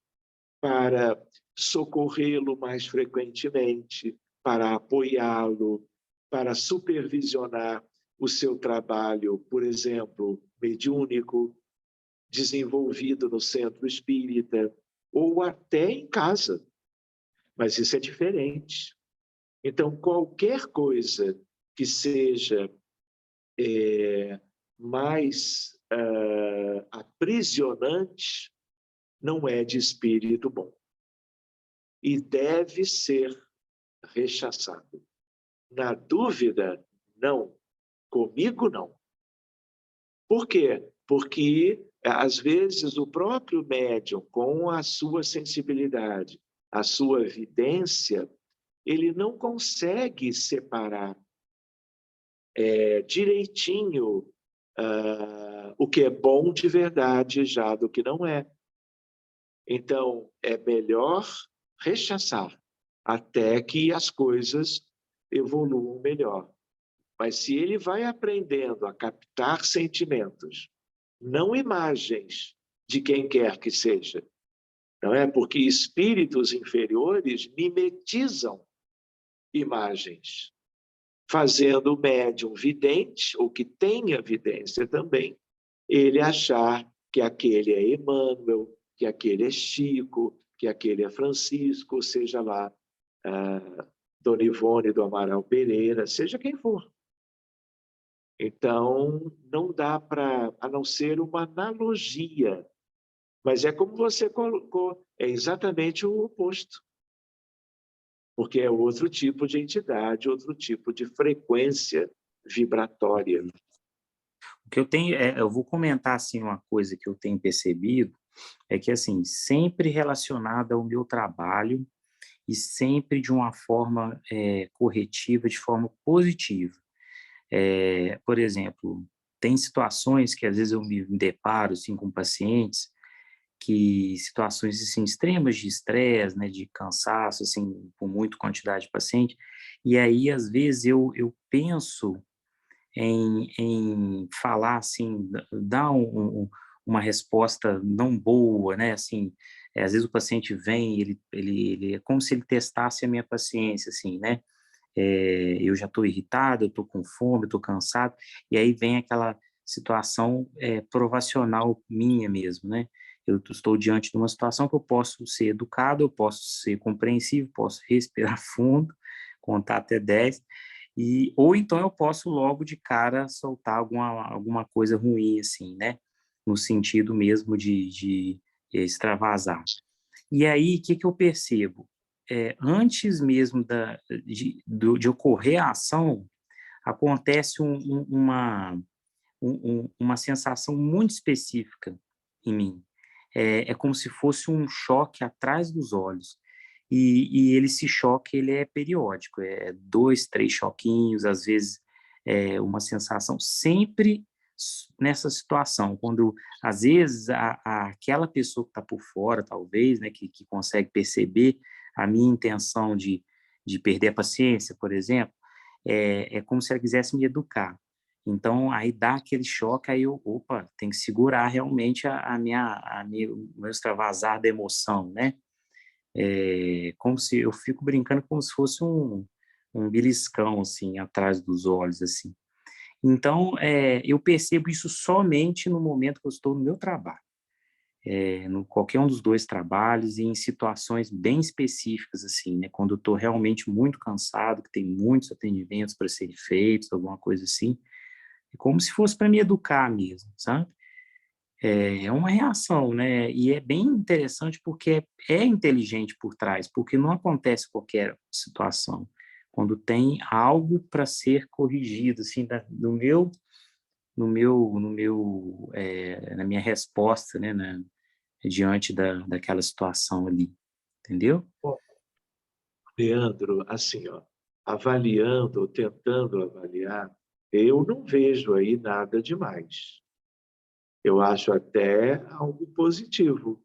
para socorrê-lo mais frequentemente, para apoiá-lo, para supervisionar o seu trabalho, por exemplo, mediúnico, desenvolvido no centro espírita, ou até em casa. Mas isso é diferente. Então, qualquer coisa que seja mais aprisionante não é de espírito bom e deve ser rechaçado. Na dúvida, não. Comigo, não. Por quê? Porque, às vezes, o próprio médium, com a sua sensibilidade, a sua evidência, ele não consegue separar direitinho o que é bom de verdade já do que não é. Então, é melhor rechaçar até que as coisas evoluam melhor. Mas se ele vai aprendendo a captar sentimentos, não imagens de quem quer que seja, não é? Porque espíritos inferiores mimetizam imagens, fazendo o médium vidente, ou que tenha evidência também, ele achar que aquele é Emmanuel, que aquele é Chico, que aquele é Francisco, seja lá Dona Ivone do Amaral Pereira, seja quem for. Então, não dá para, a não ser uma analogia, mas é como você colocou, é exatamente o oposto, porque é outro tipo de entidade, outro tipo de frequência vibratória. O que eu tenho, eu vou comentar assim uma coisa que eu tenho percebido é que assim sempre relacionada ao meu trabalho e sempre de uma forma corretiva, de forma positiva. Por exemplo, tem situações que às vezes eu me deparo assim com pacientes que situações assim extremas de estresse, né, de cansaço, assim, com muita quantidade de paciente, e aí às vezes eu penso em falar assim, dar uma resposta não boa, né? Assim, às vezes o paciente vem, ele é como se ele testasse a minha paciência, assim, né? Eu já estou irritado, eu estou com fome, eu estou cansado, e aí vem aquela situação provacional minha mesmo, né? Eu estou diante de uma situação que eu posso ser educado, eu posso ser compreensivo, posso respirar fundo, contar até 10, ou então eu posso logo de cara soltar alguma coisa ruim, assim, né? No sentido mesmo de extravasar. E aí, o que eu percebo? Antes mesmo de ocorrer a ação, acontece uma sensação muito específica em mim. É como se fosse um choque atrás dos olhos. Esse choque ele é periódico, 2, 3 choquinhos, às vezes uma sensação, sempre nessa situação, quando às vezes aquela pessoa que está por fora, talvez, né, que consegue perceber a minha intenção de perder a paciência, por exemplo, é como se ela quisesse me educar. Então, aí dá aquele choque, aí opa, tem que segurar realmente o meu extravasar da emoção, né? Como se eu fico brincando como se fosse um beliscão, assim, atrás dos olhos, assim. Então, eu percebo isso somente no momento que eu estou no meu trabalho, no qualquer um dos 2 trabalhos e em situações bem específicas, assim, né? Quando eu estou realmente muito cansado, que tem muitos atendimentos para serem feitos, alguma coisa assim, é como se fosse para me educar mesmo, sabe? É uma reação, né? E é bem interessante porque é inteligente por trás, porque não acontece qualquer situação. Quando tem algo para ser corrigido, assim, na minha resposta, né, diante daquela situação ali, entendeu? Bom, Leandro, assim, ó, avaliando, tentando avaliar, eu não vejo aí nada demais. Eu acho até algo positivo,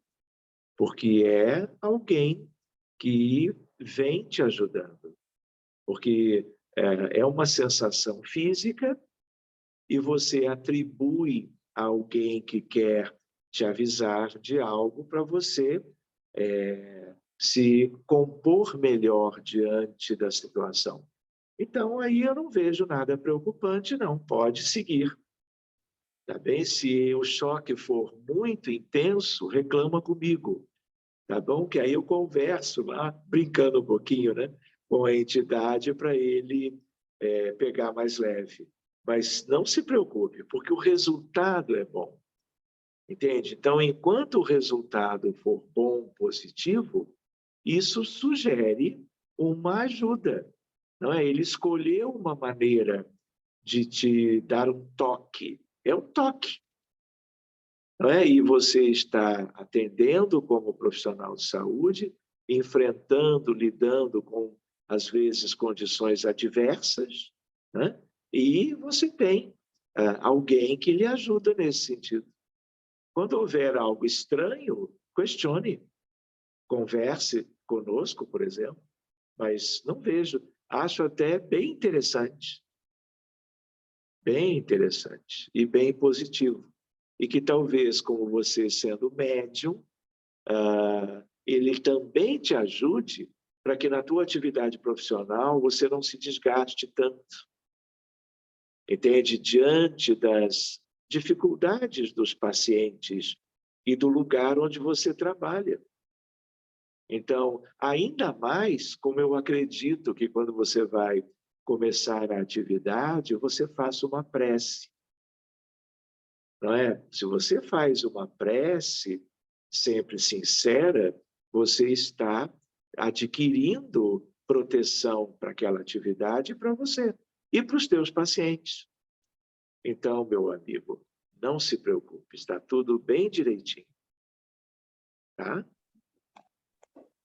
porque é alguém que vem te ajudando. Porque é uma sensação física e você atribui a alguém que quer te avisar de algo para você se compor melhor diante da situação. Então, aí eu não vejo nada preocupante, não. Pode seguir. Tá bem? Se o choque for muito intenso, reclama comigo. Tá bom? Que aí eu converso lá, brincando um pouquinho, né? Com a entidade para ele pegar mais leve. Mas não se preocupe, porque o resultado é bom. Entende? Então, enquanto o resultado for bom, positivo, isso sugere uma ajuda. Não é? Ele escolheu uma maneira de te dar um toque. É um toque. Não é? E você está atendendo como profissional de saúde, enfrentando, lidando com, às vezes, condições adversas, né? E você tem alguém que lhe ajuda nesse sentido. Quando houver algo estranho, questione, converse conosco, por exemplo, mas não vejo. Acho até bem interessante e bem positivo. E que talvez, como você sendo médium, ele também te ajude para que na tua atividade profissional você não se desgaste tanto. Entende? Diante das dificuldades dos pacientes e do lugar onde você trabalha. Então, ainda mais, como eu acredito que quando você vai começar a atividade, você faça uma prece. Não é? Se você faz uma prece sempre sincera, você está adquirindo proteção para aquela atividade e para você e para os teus pacientes. Então, meu amigo, não se preocupe, está tudo bem direitinho, tá?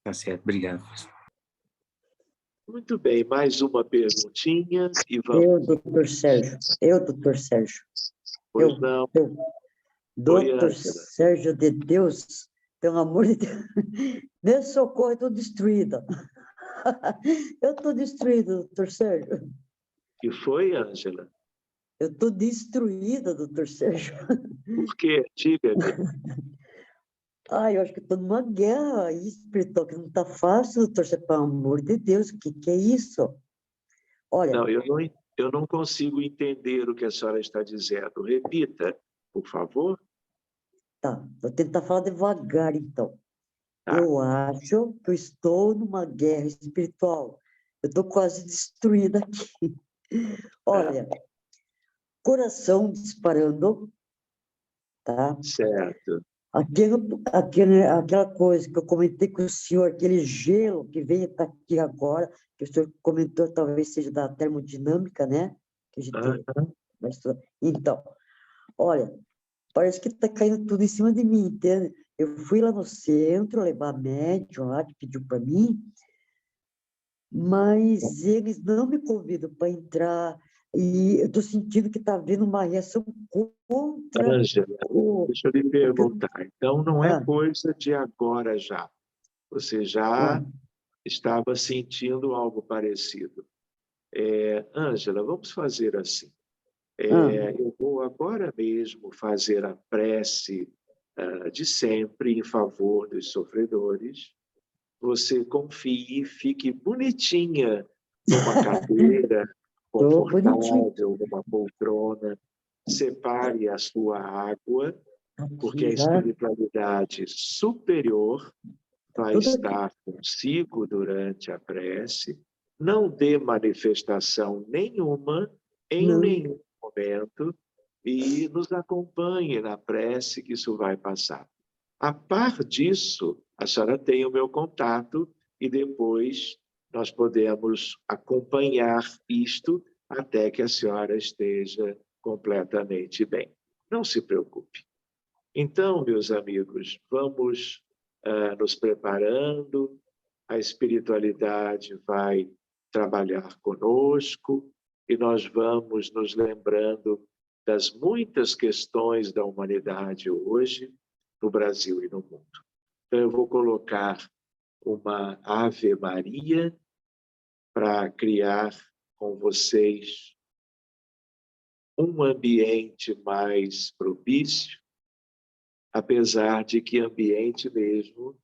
Tá certo, obrigado. Muito bem, mais uma perguntinha e vamos. Doutor Sérgio. Pois não. Eu. Oi, Doutor Ângela. Sérgio de Deus, pelo amor de Deus, meu socorro, eu estou destruída. Eu estou destruída, doutor Sérgio. Que foi, Ângela? Eu estou destruída, doutor Sérgio. Por quê? Diga-me. Ai, eu acho que estou numa guerra espiritual que não está fácil, doutor Sérgio, pelo amor de Deus, o que é isso? Olha, Não, eu não consigo entender o que a senhora está dizendo. Repita, por favor. tá, vou tentar falar devagar, então. Tá. Eu acho que eu estou numa guerra espiritual. Eu estou quase destruída aqui. Olha, coração disparando, tá? Certo. Aquela coisa que eu comentei com o senhor, aquele gelo que veio estar aqui agora, que o senhor comentou, talvez seja da termodinâmica, né? Que a gente vai estudar. Então, olha, parece que está caindo tudo em cima de mim, entende? Eu fui lá no centro levar médium lá, que pediu para mim, mas eles não me convidam para entrar, e eu estou sentindo que está havendo uma reação contra Ângela, o... deixa eu lhe perguntar. Então, não é Ah, coisa de agora já. Você já ah, estava sentindo algo parecido. Ângela, vamos fazer assim. ah, Eu vou agora mesmo fazer a prece de sempre em favor dos sofredores. Você confie, fique bonitinha numa cadeira tô bonitinho confortável, numa poltrona. Separe a sua água, porque a aqui, tá? espiritualidade superior Tá vai tudo aqui. estar consigo durante a prece. Não dê manifestação nenhuma em Não, nenhum momento e nos acompanhe na prece, que isso vai passar. A par disso, a senhora tem o meu contato e depois nós podemos acompanhar isto até que a senhora esteja completamente bem. Não se preocupe. Então, meus amigos, vamos nos preparando, a espiritualidade vai trabalhar conosco e nós vamos nos lembrando das muitas questões da humanidade hoje, no Brasil e no mundo. Então, eu vou colocar uma Ave Maria para criar com vocês um ambiente mais propício, apesar de que ambiente mesmo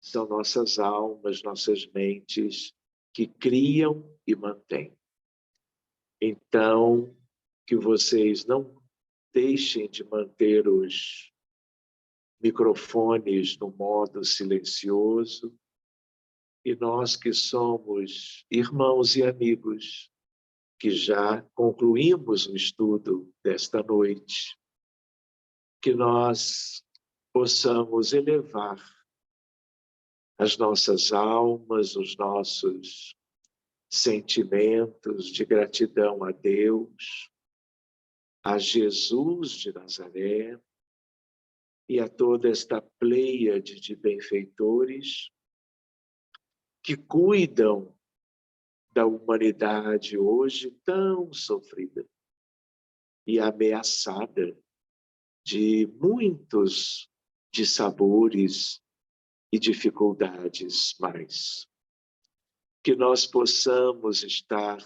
são nossas almas, nossas mentes que criam e mantêm. Então, que vocês não deixem de manter os microfones no modo silencioso, e nós que somos irmãos e amigos, que já concluímos o estudo desta noite, que nós possamos elevar as nossas almas, os nossos sentimentos de gratidão a Deus, a Jesus de Nazaré e a toda esta pleiade de benfeitores que cuidam da humanidade hoje tão sofrida e ameaçada de muitos dissabores e dificuldades mais. Que nós possamos estar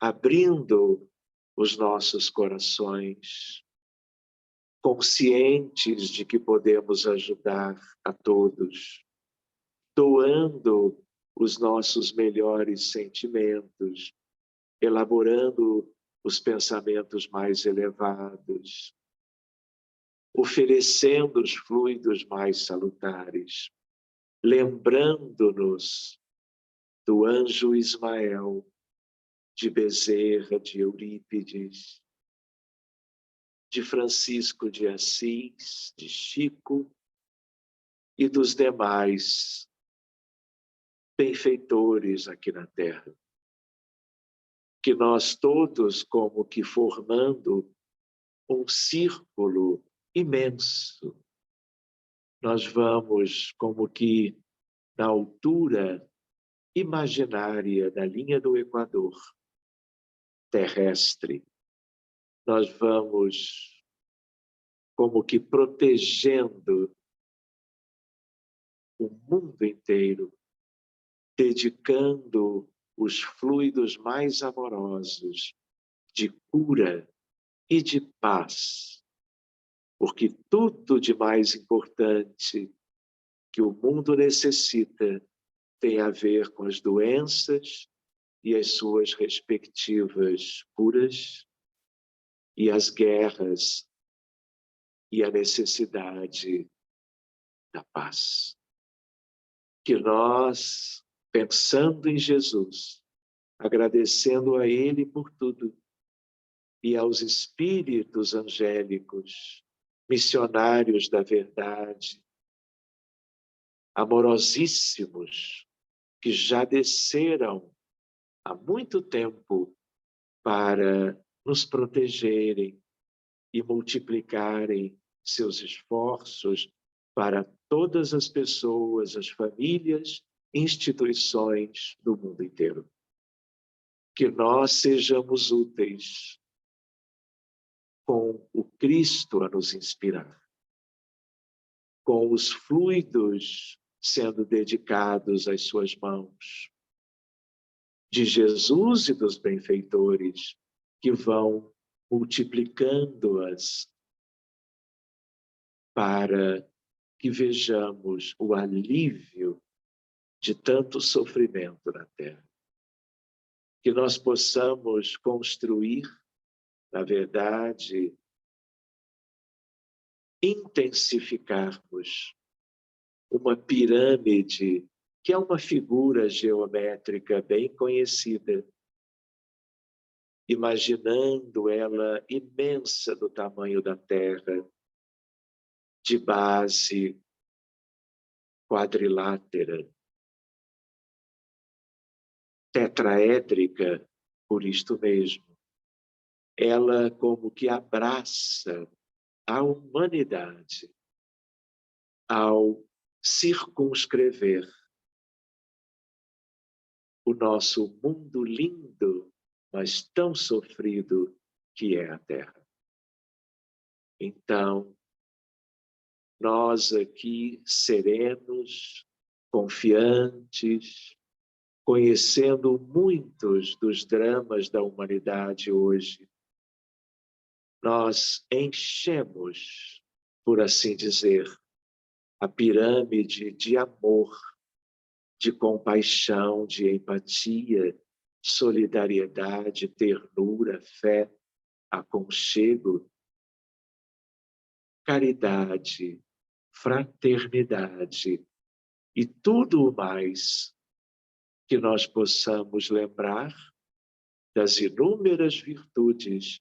abrindo os nossos corações, conscientes de que podemos ajudar a todos, doando os nossos melhores sentimentos, elaborando os pensamentos mais elevados, oferecendo os fluidos mais salutares, lembrando-nos do anjo Ismael, de Bezerra, de Eurípides, de Francisco de Assis, de Chico e dos demais benfeitores aqui na Terra. Que nós todos, como que formando um círculo imenso, nós vamos como que na altura imaginária da linha do Equador terrestre, nós vamos como que protegendo o mundo inteiro, dedicando os fluidos mais amorosos de cura e de paz, porque tudo de mais importante que o mundo necessita tem a ver com as doenças e as suas respectivas curas, e as guerras e a necessidade da paz. Que nós pensando em Jesus, agradecendo a Ele por tudo, e aos espíritos angélicos, missionários da verdade, amorosíssimos, que já desceram há muito tempo para nos protegerem e multiplicarem seus esforços para todas as pessoas, as famílias, instituições do mundo inteiro. Que nós sejamos úteis com o Cristo a nos inspirar, com os fluidos sendo dedicados às suas mãos, de Jesus e dos benfeitores que vão multiplicando-as para que vejamos o alívio de tanto sofrimento na Terra. Que nós possamos construir, na verdade, intensificarmos uma pirâmide, que é uma figura geométrica bem conhecida, imaginando ela imensa do tamanho da Terra, de base quadrilátera, tetraédrica, por isto mesmo. Ela como que abraça a humanidade ao circunscrever o nosso mundo lindo, mas tão sofrido que é a Terra. Então, nós aqui serenos, confiantes, conhecendo muitos dos dramas da humanidade hoje, nós enchemos, por assim dizer, a pirâmide de amor, de compaixão, de empatia, solidariedade, ternura, fé, aconchego, caridade, fraternidade e tudo o mais que nós possamos lembrar das inúmeras virtudes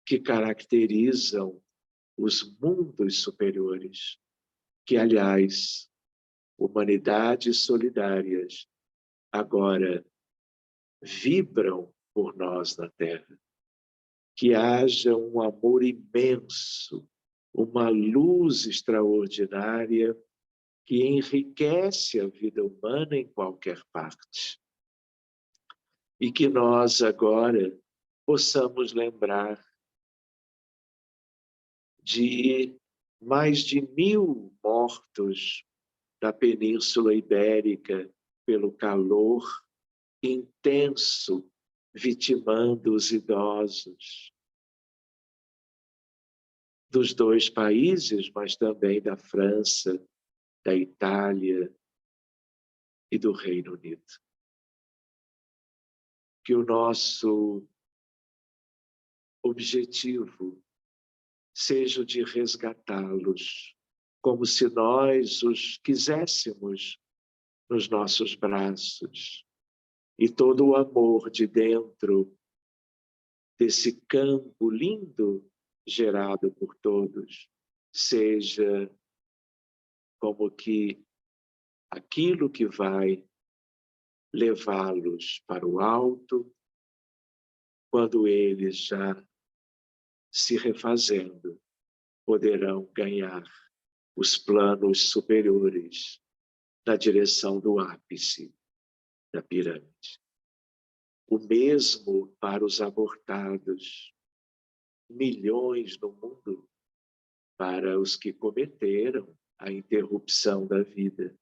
que caracterizam os mundos superiores, que, aliás, humanidades solidárias agora vibram por nós na Terra. Que haja um amor imenso, uma luz extraordinária que enriquece a vida humana em qualquer parte. E que nós agora possamos lembrar de mais de 1000 mortos da Península Ibérica pelo calor intenso, vitimando os idosos dos 2 países, mas também da França, da Itália e do Reino Unido. Que o nosso objetivo seja o de resgatá-los, como se nós os quiséssemos nos nossos braços. E todo o amor de dentro desse campo lindo gerado por todos seja como que aquilo que vai levá-los para o alto, quando eles já se refazendo poderão ganhar os planos superiores na direção do ápice da pirâmide. O mesmo para os abortados, milhões no mundo, para os que cometeram a interrupção da vida,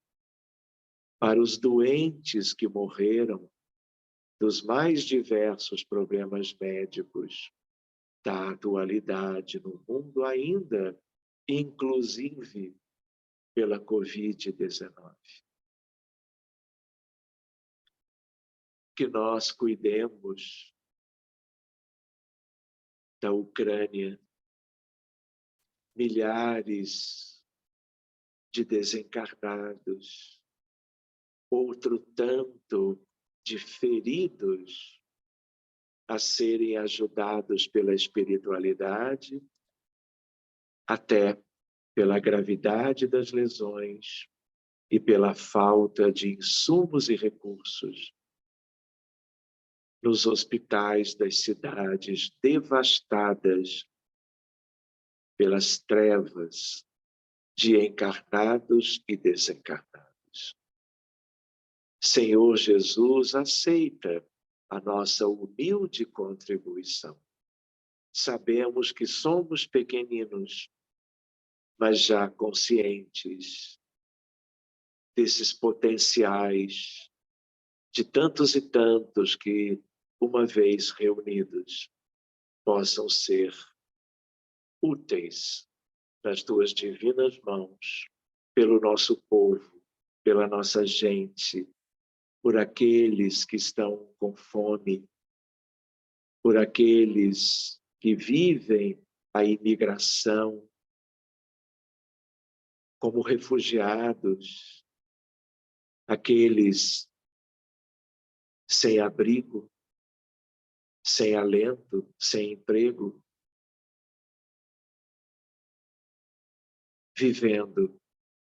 para os doentes que morreram dos mais diversos problemas médicos da atualidade no mundo, ainda inclusive pela Covid-19. Que nós cuidemos da Ucrânia, milhares de desencarnados, outro tanto de feridos a serem ajudados pela espiritualidade, até pela gravidade das lesões e pela falta de insumos e recursos nos hospitais das cidades devastadas pelas trevas de encarnados e desencarnados. Senhor Jesus, aceita a nossa humilde contribuição. Sabemos que somos pequeninos, mas já conscientes desses potenciais de tantos e tantos que, uma vez reunidos, possam ser úteis nas tuas divinas mãos, pelo nosso povo, pela nossa gente, por aqueles que estão com fome, por aqueles que vivem a imigração como refugiados, aqueles sem abrigo, sem alento, sem emprego, vivendo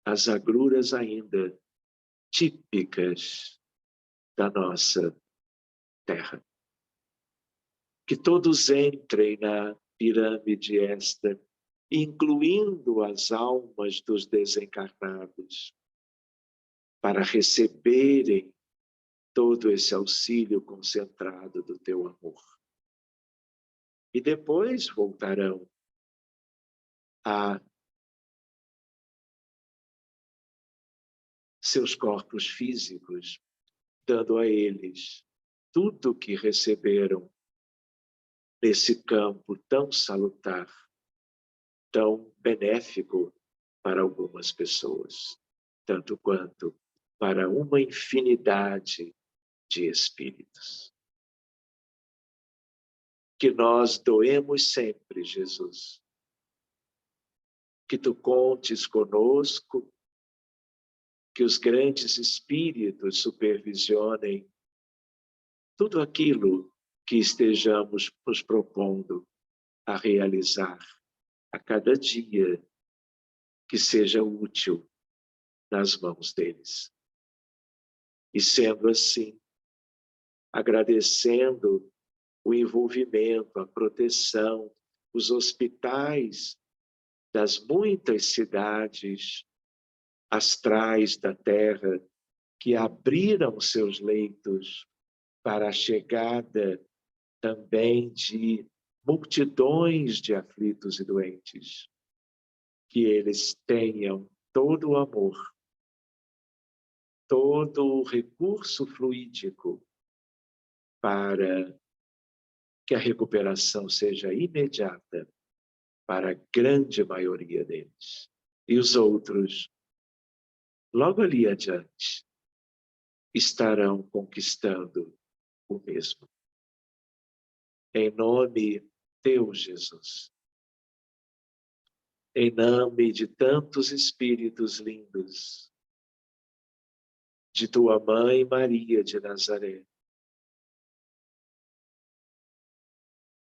as agruras ainda típicas da nossa terra. Que todos entrem na pirâmide esta, incluindo as almas dos desencarnados, para receberem todo esse auxílio concentrado do teu amor. E depois voltarão a seus corpos físicos, dando a eles tudo o que receberam nesse campo tão salutar, tão benéfico para algumas pessoas, tanto quanto para uma infinidade de espíritos. Que nós doemos sempre, Jesus. Que tu contes conosco, que os grandes espíritos supervisionem tudo aquilo que estejamos nos propondo a realizar a cada dia, que seja útil nas mãos deles. E sendo assim, agradecendo o envolvimento, a proteção, os hospitais das muitas cidades astrais da Terra que abriram seus leitos para a chegada também de multidões de aflitos e doentes. Que eles tenham todo o amor, todo o recurso fluídico para que a recuperação seja imediata para a grande maioria deles. E os outros, logo ali adiante, estarão conquistando o mesmo. Em nome teu, Jesus. Em nome de tantos espíritos lindos, de tua mãe Maria de Nazaré,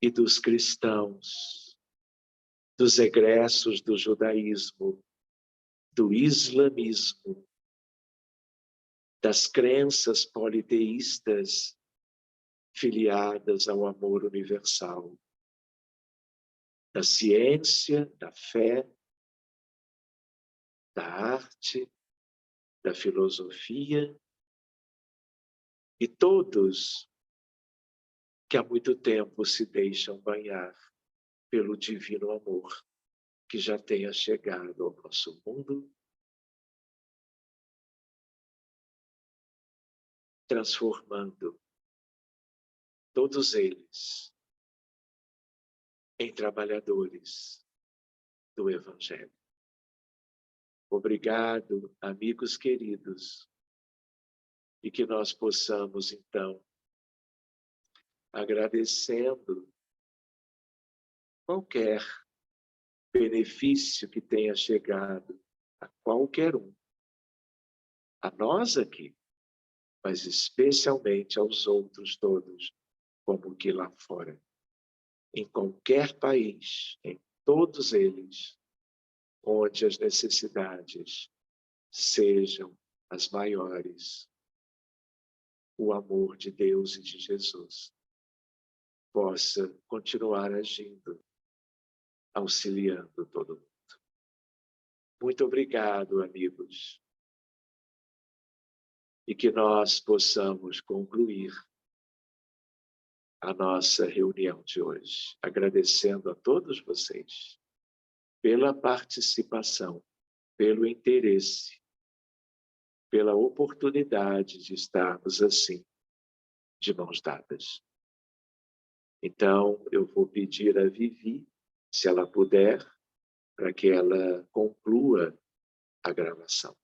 e dos cristãos, dos egressos do judaísmo, do islamismo, das crenças politeístas filiadas ao amor universal, da ciência, da fé, da arte, da filosofia, e todos que há muito tempo se deixam banhar pelo divino amor que já tenha chegado ao nosso mundo, transformando todos eles em trabalhadores do Evangelho. Obrigado, amigos queridos, e que nós possamos, então, agradecendo qualquer benefício que tenha chegado a qualquer um, a nós aqui, mas especialmente aos outros todos, como que lá fora. Em qualquer país, em todos eles, onde as necessidades sejam as maiores, o amor de Deus e de Jesus possa continuar agindo, auxiliando todo mundo. Muito obrigado, amigos. E que nós possamos concluir a nossa reunião de hoje, agradecendo a todos vocês pela participação, pelo interesse, pela oportunidade de estarmos assim, de mãos dadas. Então, eu vou pedir a Vivi, se ela puder, para que ela conclua a gravação.